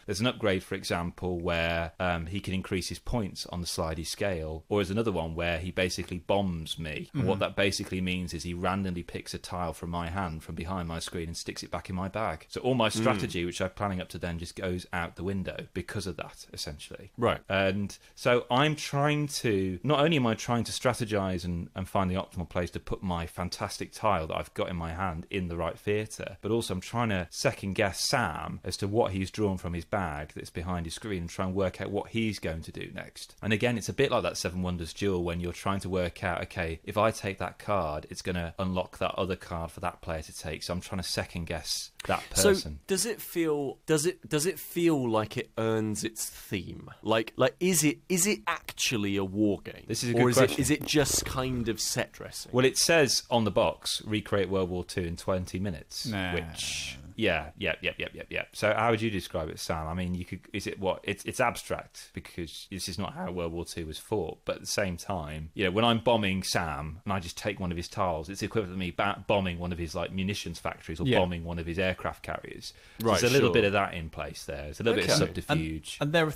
There's an upgrade, for example, where he can increase his points on the slidey scale, or there's another one where he basically bombs me. And what that basically means is he randomly picks a tile from my hand from behind my screen and sticks it back in my bag. So all my strategy, which I'm planning up to then, just goes out the window because of that, essentially. Right. And so I'm trying to, not only am I trying to strategize and find the optimal place to put my fantastic tile that I've got in my hand in the right theatre, but also I'm trying to second guess Sam as to what he's drawn from his bag that's behind his screen and try and work out what he's going to do next. And again, it's a bit like that Seven Wonders duel when you're trying to work out, okay, if I take that card, it's going to unlock that other card for that player to take. So I'm trying to second guess that person. So does it feel like it earns its theme? Like is it actually a war game? This is a good or question. Is it just kind of set dressing? Well, it says on the box, recreate World War II in 20 minutes, Nah. which... Yeah. So how would you describe it, Sam? I mean, it's abstract because this is not how World War II was fought. But at the same time, when I'm bombing Sam and I just take one of his tiles, it's equivalent to me bombing one of his munitions factories or bombing one of his aircraft carriers. So Right, there's a little bit of that in place there. There's a little bit of Okay. subterfuge. And there are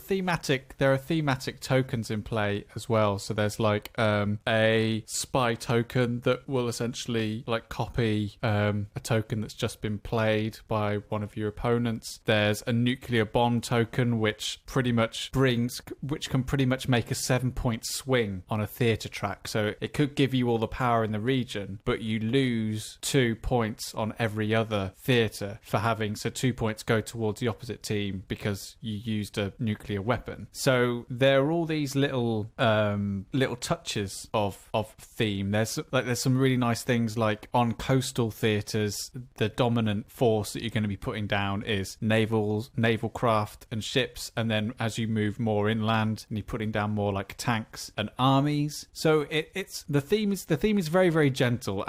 thematic tokens in play as well. So there's a spy token that will essentially copy a token that's just been played by one of your opponents. There's a nuclear bomb token which can pretty much make a 7-point swing on a theatre track. So it could give you all the power in the region, but you lose 2 points on every other theatre for having, so 2 points go towards the opposite team because you used a nuclear weapon. So there are all these little touches of theme. There's some really nice things, like on coastal theatres, the dominant force that you're going to be putting down is naval craft and ships, and then as you move more inland, and you're putting down more like tanks and armies. So it's the theme is very, very gentle,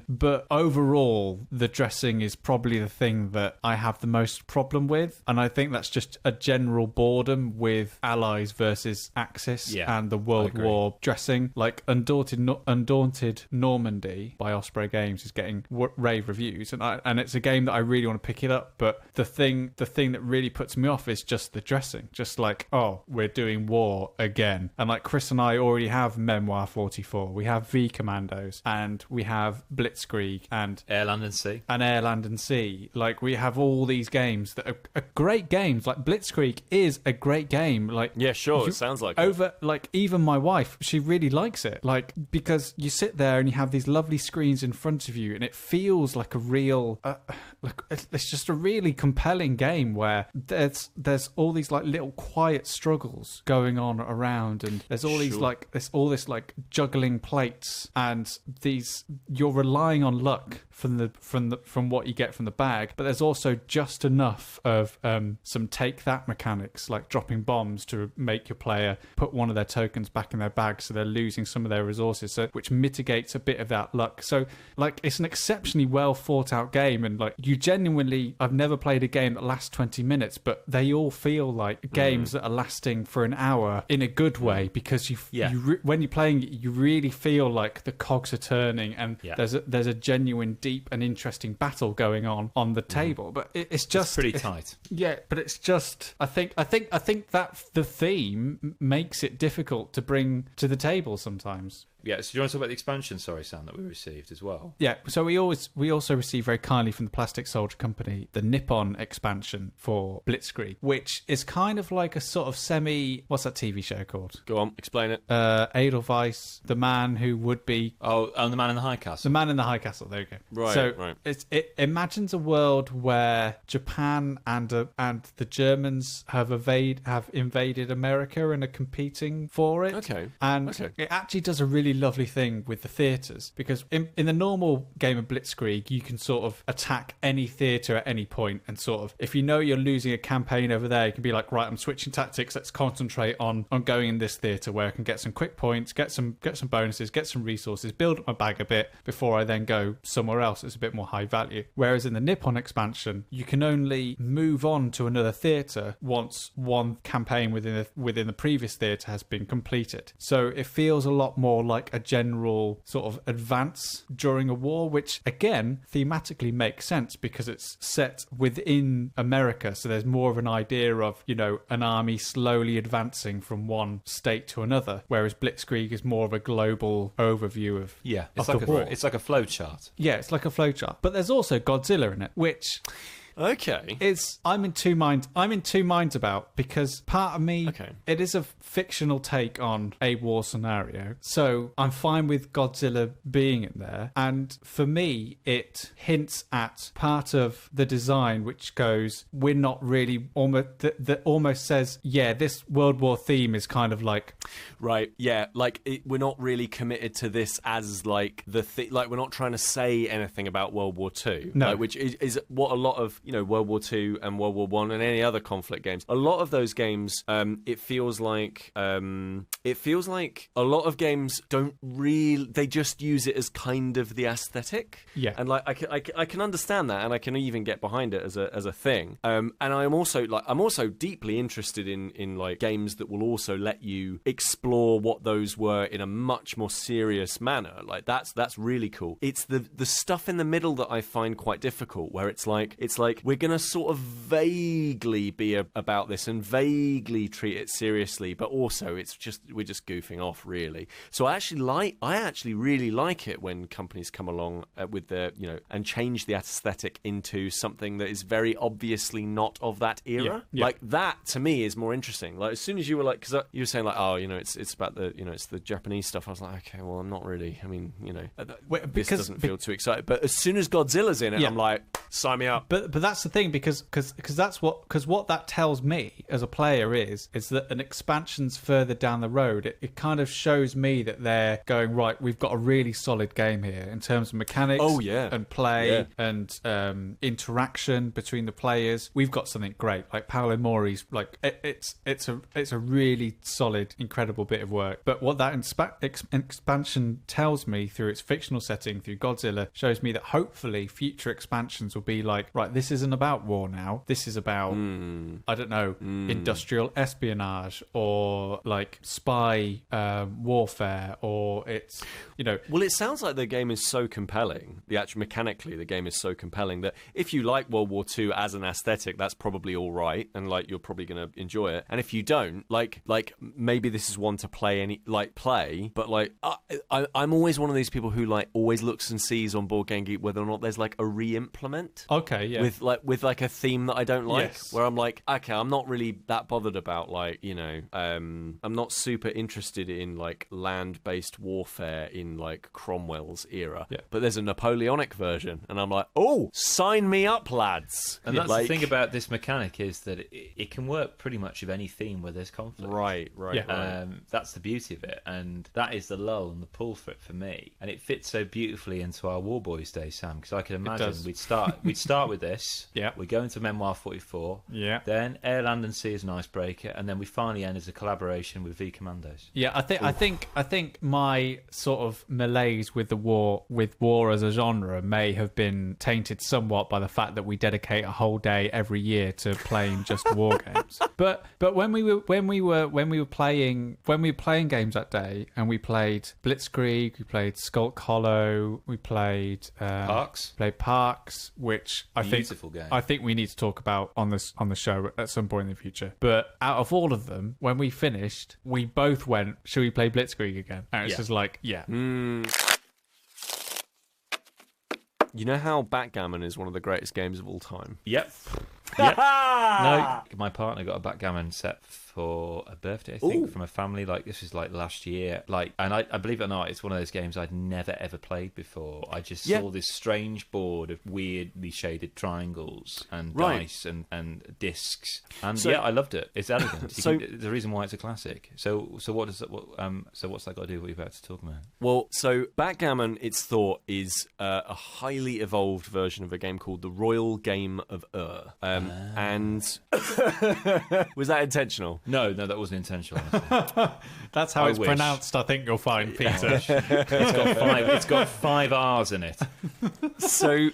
but overall the dressing is probably the thing that I have the most problem with, and I think that's just a general boredom with Allies versus Axis and the World War dressing. Like Undaunted Normandy by Osprey Games is getting rave reviews, and it's a game that I really want to pick it up, but the thing that really puts me off is just the dressing. Just like, oh, we're doing war again. And like Kris and I already have Memoir 44, we have V Commandos, and we have Blitzkrieg and Air, Land and Sea. Like, we have all these games that are great games. Like Blitzkrieg is a great game. Like, yeah, sure, it sounds like even my wife, she really likes it. Like, because you sit there and you have these lovely screens in front of you, and it feels like a real it's just a really compelling game where there's all these little quiet struggles going on around, and there's all these this juggling plates, and you're relying on luck from what you get from the bag, but there's also just enough of some take that mechanics, like dropping bombs to make your player put one of their tokens back in their bag, so they're losing some of their resources, which mitigates a bit of that luck. So it's an exceptionally well thought out game, and you genuinely, I've never played a game that lasts 20 minutes, but they all feel like games that are lasting for an hour in a good way, because when you're playing it, you really feel like the cogs are turning, and there's a genuine, deep and interesting battle going on the table. But it's pretty tight. Yeah, but it's just, I think that the theme makes it difficult to bring to the table sometimes. Yeah, so do you want to talk about the expansion, sorry, Sam, that we received as well? Yeah, so we also received very kindly from the Plastic Soldier Company the Nippon expansion for Blitzkrieg, which is kind of like a sort of what's that TV show called? Go on, explain it. Edelweiss, the man who would be... Oh, the Man in the High Castle. The Man in the High Castle, there you go. Right, so right. It imagines a world where Japan and the Germans have invaded America and are competing for it. Okay. And Okay. it actually does a really lovely thing with the theatres, because in the normal game of Blitzkrieg, you can sort of attack any theatre at any point, and sort of, if you know you're losing a campaign over there, you can be like, right, I'm switching tactics, let's concentrate on going in this theatre where I can get some quick points, get some bonuses, get some resources, build up my bag a bit before I then go somewhere else that's a bit more high value. Whereas in the Nippon expansion, you can only move on to another theatre once one campaign within the previous theatre has been completed. So it feels a lot more like a general sort of advance during a war, which again thematically makes sense because it's set within America, so there's more of an idea of, you know, an army slowly advancing from one state to another, whereas Blitzkrieg is more of a global overview of It's of like the war. it's like a flow chart. Yeah, it's like a flowchart. But there's also Godzilla in it, which Okay. I'm in two minds about, because part of me, Okay. it is a fictional take on a war scenario, so I'm fine with Godzilla being in there. And for me, it hints at part of the design which goes, we're not really that almost says, yeah, this World War theme is kind of like, Right, yeah, like we're not really committed to this as like like we're not trying to say anything about World War II, No. like, which is what a lot of, you know, World War II and World War One and any other conflict games. A lot of those games, it feels like a lot of games don't really, they just use it as kind of the aesthetic. Yeah. And like I can understand that, and I can even get behind it as a thing. And I'm also deeply interested in like games that will also let you explore what those were in a much more serious manner. Like that's really cool. It's the stuff in the middle that I find quite difficult, where it's like we're gonna sort of vaguely be about this and vaguely treat it seriously, but also we're just goofing off, really. So I actually really like it when companies come along with the, you know, and change the aesthetic into something that is very obviously not of that era. Yeah. Like that to me is more interesting. Like as soon as you were like, because you were saying like, oh, you know, it's about the, you know, it's the Japanese stuff. I was like, okay, well, I'm not really. I mean, you know, this doesn't feel too exciting. But as soon as Godzilla's in it, Yeah. I'm like, sign me up. But that's the thing, because what that tells me as a player is that an expansion's further down the road. It kind of shows me that they're going, right, we've got a really solid game here in terms of mechanics. Oh, yeah. And play. Yeah. And interaction between the players. We've got something great. Like Paolo Mori's, like it's a really solid, incredible bit of work. But what that expansion tells me through its fictional setting, through Godzilla, shows me that hopefully future expansions will be like, right, this isn't about war now. This is about, I don't know, industrial espionage, or like spy warfare, or it's, you know. Well, it sounds like the game is so compelling. Mechanically, the game is so compelling that if you like World War II as an aesthetic, that's probably all right, and like you're probably going to enjoy it. And if you don't, like maybe this is one to play but like I'm always one of these people who like always looks and sees on Board Game Geek whether or not there's like a re-implement. Okay, yeah. With like a theme that I don't like, Yes. where I'm like, okay, I'm not really that bothered about, like, you know, I'm not super interested in like land-based warfare in like Cromwell's era. Yeah. But there's a Napoleonic version, and I'm like, oh, sign me up, lads. And that's like, the thing about this mechanic, is that it can work pretty much with any theme where there's conflict. Right. Yeah. That's the beauty of it, and that is the lull and the pull for it for me. And it fits so beautifully into our War Boys days, Sam, because I can imagine does. we'd start with this. Yeah. We go into Memoir 44. Yeah. Then Air, Land and Sea is an icebreaker, and then we finally end as a collaboration with V Commandos. Yeah, I think my sort of malaise with war as a genre may have been tainted somewhat by the fact that we dedicate a whole day every year to playing just war games. But when we were playing games that day, and we played Blitzkrieg, we played Skulk Hollow, we played Parks, which I think beautiful game. I think we need to talk about on the show at some point in the future. But out of all of them, when we finished, we both went, "Should we play Blitzkrieg again?" And it's just like, yeah. You know how backgammon is one of the greatest games of all time? Yep. Yep. No, my partner got a backgammon set for a birthday, I think, from a family. Like, this was like last year. Like, and I believe it or not, it's one of those games I'd never ever played before. I just saw this strange board of weirdly shaded triangles and dice and discs, and so, I loved it. It's elegant. The reason why it's a classic. So what does that? So what's that got to do with what you're about to talk about? Well, so backgammon, it's thought, is a highly evolved version of a game called the Royal Game of and was that intentional? No, that wasn't intentional. That's how it's pronounced, I think you'll find, Peter. It's got 5 R's in it. So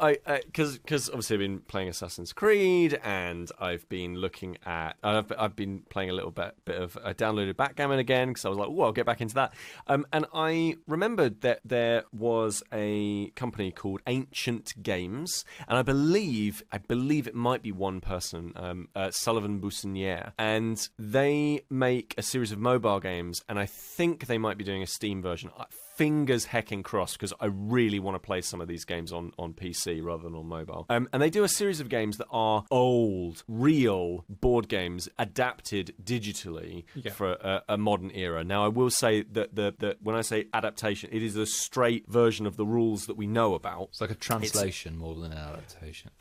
I because obviously I've been playing Assassin's Creed, and I've been looking at I've been playing a little bit of I downloaded backgammon again because I was like, oh, I'll get back into that. And I remembered that there was a company called Ancient Games, and I believe it might be one person, Sullivan Bousiniere, and they make a series of mobile games, and I think they might be doing a Steam version. Fingers hecking crossed, because I really want to play some of these games on PC rather than on mobile. And they do a series of games that are old, real board games adapted digitally for a modern era. Now, I will say that when I say adaptation, it is a straight version of the rules that we know about. It's like a translation more than an adaptation.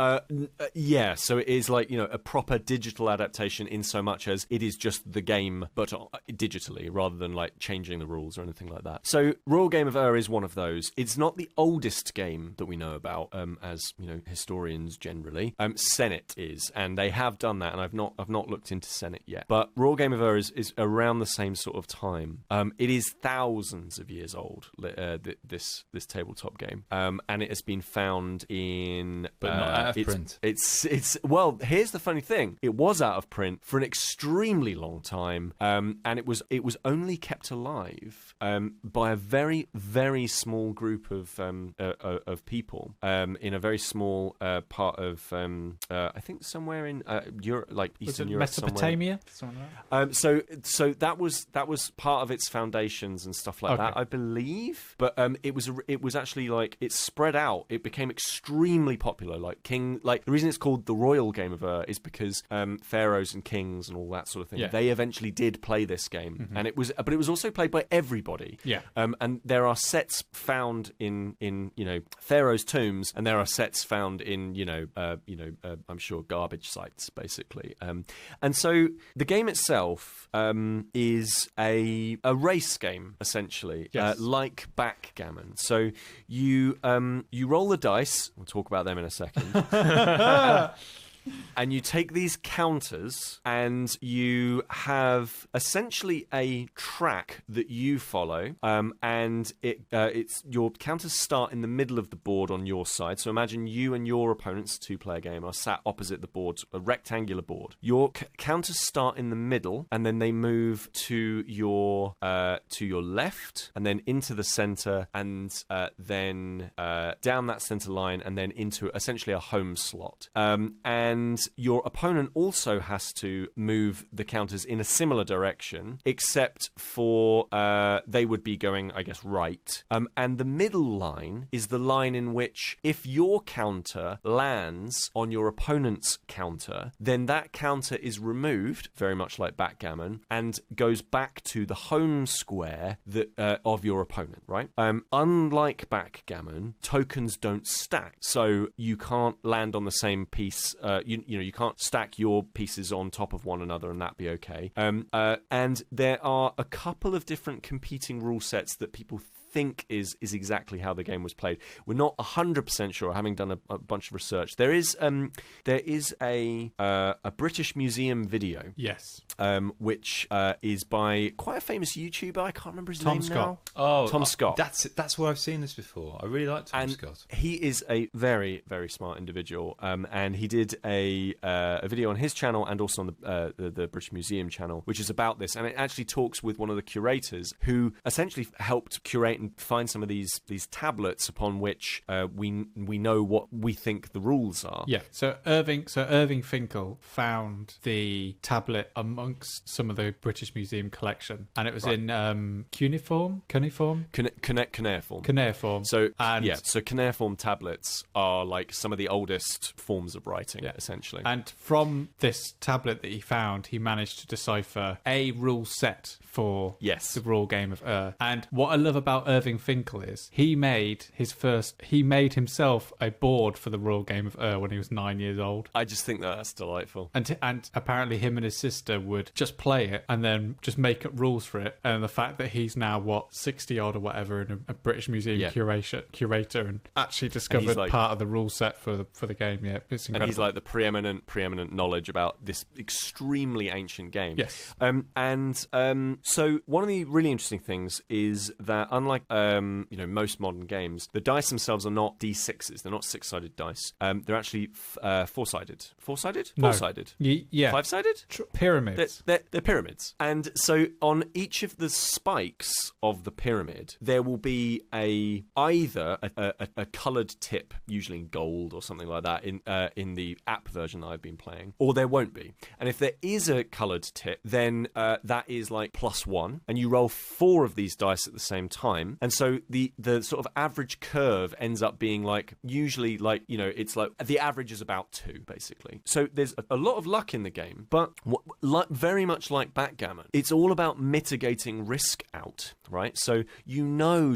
Yeah, so it is like, a proper digital adaptation in so much as it is just the game, but digitally, rather than like changing the rules or anything like that. So Royal Game of Ur is one of those. It's not the oldest game that we know about, as historians generally. Senet is, and they have done that, and I've not looked into Senet yet. But Royal Game of Ur is around the same sort of time. It is thousands of years old. This tabletop game, and it has been found in, but not out of print. It's well. Here's the funny thing: it was out of print for an extremely long time, and it was only kept alive by a very, very small group of people in a very small part of I think somewhere in Europe, like Eastern Europe, Mesopotamia. So that was part of its foundations and stuff like that, I believe. But it was actually like it spread out. It became extremely popular. The reason it's called the Royal Game of Ur is because pharaohs and kings and all that sort of thing. They eventually did play this game, and it was also played by everybody. And there are sets found in pharaohs' tombs, and there are sets found in I'm sure garbage sites, basically. And so the game itself is a race game, essentially, like backgammon. So you roll the dice. We'll talk about them in a second. And you take these counters, and you have essentially a track that you follow, and it's your counters start in the middle of the board on your side. So imagine you and your opponent's two-player game are sat opposite the board, a rectangular board. Your counters start in the middle, and then they move to your left, and then into the center, and then down that center line, and then into essentially a home slot. And your opponent also has to move the counters in a similar direction, except for they would be going, I guess, right. And the middle line is the line in which if your counter lands on your opponent's counter, then that counter is removed, very much like backgammon, and goes back to the home square of your opponent, right? Unlike backgammon, tokens don't stack, so you can't land on the same piece. You can't stack your pieces on top of one another and that be okay. And there are a couple of different competing rule sets that people think is exactly how the game was played. We're not 100% sure, having done a bunch of research. There is a British Museum video. Yes. Which is by quite a famous YouTuber. I can't remember his name now. Oh, Tom Scott. That's where I've seen this before. I really like Tom Scott. He is a very, very smart individual. And he did a video on his channel and also on the British Museum channel, which is about this. And it actually talks with one of the curators who essentially helped curate and find some of these tablets upon which we know what we think the rules are. Yeah. So Irving Finkel found the tablet amongst some of the British Museum collection, and it was in cuneiform. Cuneiform. So so cuneiform tablets are like some of the oldest forms of writing, essentially. And from this tablet that he found, he managed to decipher a rule set for the rule game of And what I love about Irving Finkel is he made himself a board for the rule game of when he was 9 years old. I just think that's delightful. And apparently him and his sister would just play it and then just make up rules for it. And the fact that he's now 60 odd or whatever in a British Museum curator and actually discovered part of the rule set for the game. Yeah, it's incredible. And he's like the preeminent knowledge about this extremely ancient game. Yes. So one of the really interesting things is that unlike most modern games, the dice themselves are not D6s. They're not six-sided dice. They're actually four-sided. Four-sided? No. Four-sided. Yeah. Five-sided? Pyramids. They're pyramids. And so on each of the spikes of the pyramid, there will be either a coloured tip, usually in gold or something like that, in the app version that I've been playing, or there won't be. And if there is a coloured tip, then that is like +1, and you roll 4 of these dice at the same time. And so the sort of average curve ends up being usually it's like the average is about 2, basically. So there's a lot of luck in the game, but very much like backgammon, it's all about mitigating risk out, right? So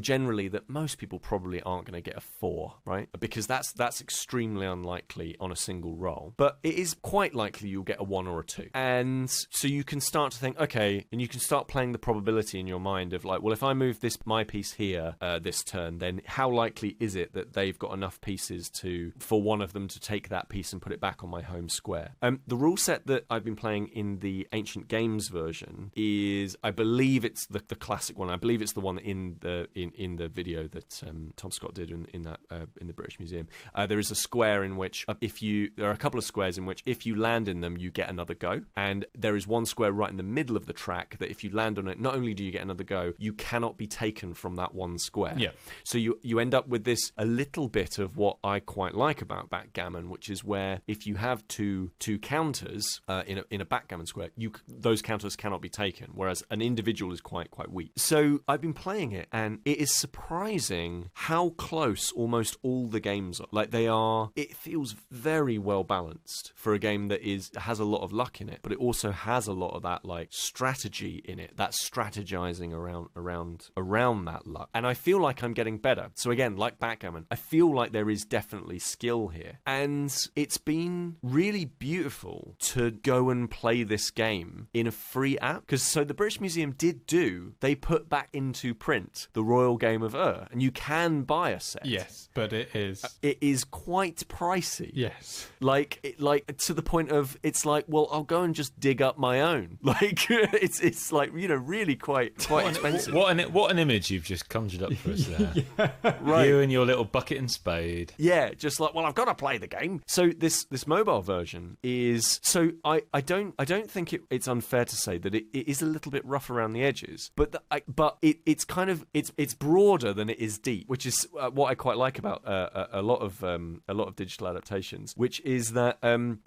generally that most people probably aren't going to get a 4, right? Because that's extremely unlikely on a single roll. But it is quite likely you'll get a 1 or a 2. And so you can start to think, okay, and you can start playing the probability in your mind of if I move my piece here this turn, then how likely is it that they've got enough pieces for one of them to take that piece and put it back on my home square? The rule set that I've been playing in the Ancient Games version is, I believe it's the classic one. I believe it's the one in the video that Tom Scott did in the British Museum. There is a square in which there are a couple of squares in which if you land in them, you get another go. And there is one square right in the middle of the track that if you land on it, not only do you get another go, you cannot be taken from that one square. Yeah. So you end up with this a little bit of what I quite like about backgammon, which is where if you have two counters in a backgammon square, those counters cannot be taken, whereas an individual is quite weak. So I've been playing it, and it is surprising how close almost all the games are. It feels very well balanced for a game that has a lot of luck in it, but it also has a lot of that strategy in it, that strategizing around that luck. And I feel like I'm getting better. So again, like backgammon, I feel like there is definitely skill here. And it's been really beautiful to go and play this game in a free app. Because the British Museum they put back into print the Royal Game of and you can buy a set. Yes, but it is quite pricey. Yes. To the point of I'll go and just dig up my own. It's really quite expensive. What an image you've just conjured up for us there. Yeah. Right. You and your little bucket and spade. Yeah, just I've got to play the game. So this mobile version is I don't think it's unfair to say that it is a little bit rough around the edges, but it's broader than it is deep, which is what I quite like about a lot of digital adaptations, which is that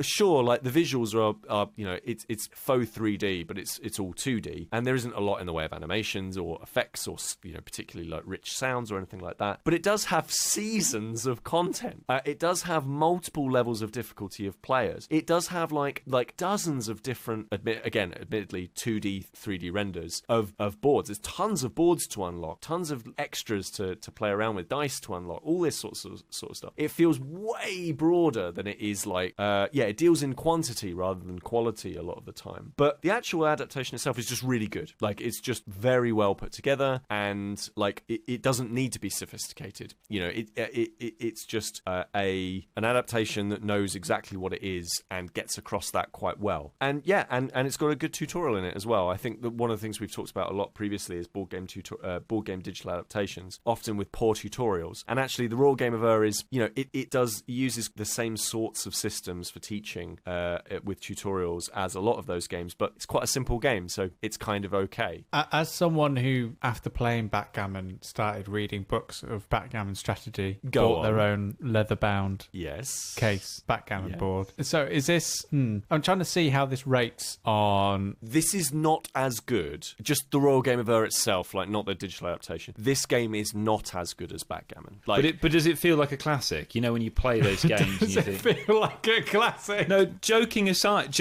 sure, the visuals are it's faux 3D, but it's all 2D, and there isn't a lot in the way of animations or effects or particularly rich sounds or anything like that. But it does have seasons of content. It does have multiple levels of difficulty of players. It does have like dozens of different, admittedly 2D, 3D renders of boards. There's tons of boards to unlock, tons of extras to play around with, dice to unlock, all this sort of stuff. It feels way broader than it is it deals in quantity rather than quality a lot of the time. But the actual adaptation itself is just really good. It's just very well put together, and it doesn't need to be sophisticated. It's just an adaptation that knows exactly what it is and gets across that quite well. And it's got a good tutorial in it as well. I think that one of the things we've talked about a lot previously is board game digital adaptations, often with poor tutorials. And actually, the Royal Game of is it uses the same sorts of systems for teaching with tutorials as a lot of those games, but it's quite a simple game, so it's kind of okay. As someone who, after playing backgammon started reading books of backgammon strategy, Go bought their on. own leather-bound Yes. case backgammon Yeah. board. So is this... I'm trying to see how this rates on... This is not as good. Just the Royal Game of Ur itself, like not the digital adaptation. This game is not as good as backgammon. Like, But does it feel like a classic? You know, when you play those games and Does you it think... feel like a classic? No, joking aside,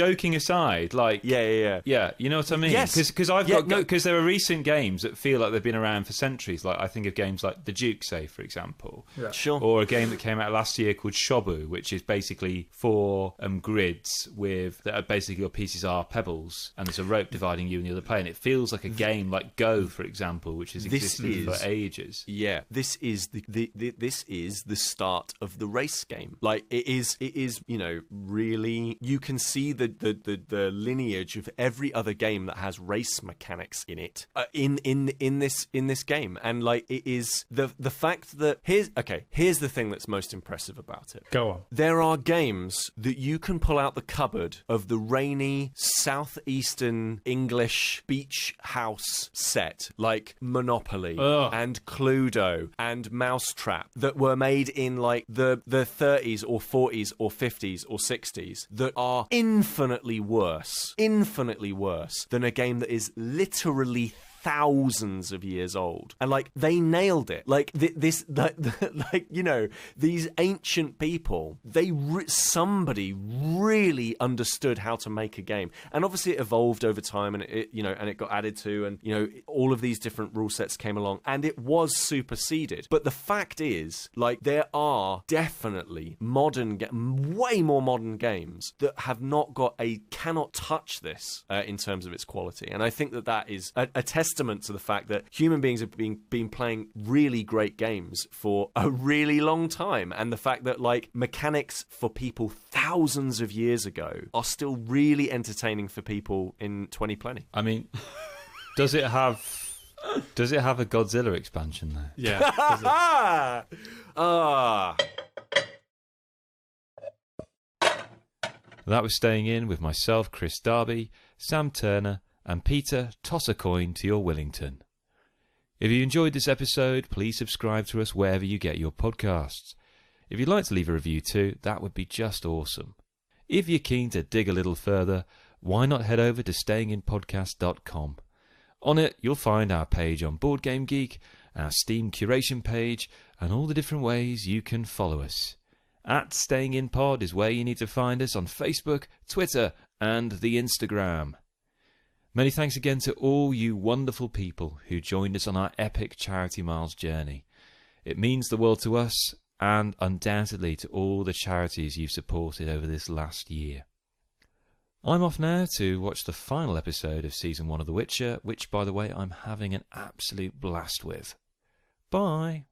like... yeah. Yeah, you know what I mean? Yes. Because I've Yeah, got no. because there are recent games that feel like they've been around for centuries. Like I think of games like The Duke, say for example, Sure. or a game that came out last year called Shobu, which is basically 4 grids with that are basically your pieces are pebbles, and there's a rope dividing you and the other player. And it feels like a game like Go, for example, which has existed for ages. Yeah, this is this is the start of the race game. Like it is, you know, really you can see the lineage of every other game that has race mechanics in it in this game. And like it is the fact that here's the thing that's most impressive about it. Go on. There are games that you can pull out the cupboard of the rainy southeastern English beach house set, like Monopoly and Cluedo and Mousetrap, that were made in like the 30s or 40s or 50s or 60s, that are infinitely worse than a game that is literally thousands of years old. And like they nailed it. Like like you know, these ancient people, somebody really understood how to make a game. And obviously it evolved over time, and it you know, and it got added to, and you know, all of these different rule sets came along, and it was superseded. But the fact is, like, there are definitely way more modern games that have not got cannot touch this in terms of its quality. And I think that is a testament to the fact that human beings have been playing really great games for a really long time, and the fact that like mechanics for people thousands of years ago are still really entertaining for people in 2020. I mean, does it have a Godzilla expansion there? Yeah. That was Staying In with myself, Kris Darby, Sam Turner, and Peter, toss a coin to your Willington. If you enjoyed this episode, please subscribe to us wherever you get your podcasts. If you'd like to leave a review too, that would be just awesome. If you're keen to dig a little further, why not head over to stayinginpodcast.com. On it, you'll find our page on Board Game Geek, our Steam curation page, and all the different ways you can follow us. @StayingInPod is where you need to find us on Facebook, Twitter, and the Instagram. Many thanks again to all you wonderful people who joined us on our epic Charity Miles journey. It means the world to us, and undoubtedly to all the charities you've supported over this last year. I'm off now to watch the final episode of Season 1 of The Witcher, which, by the way, I'm having an absolute blast with. Bye!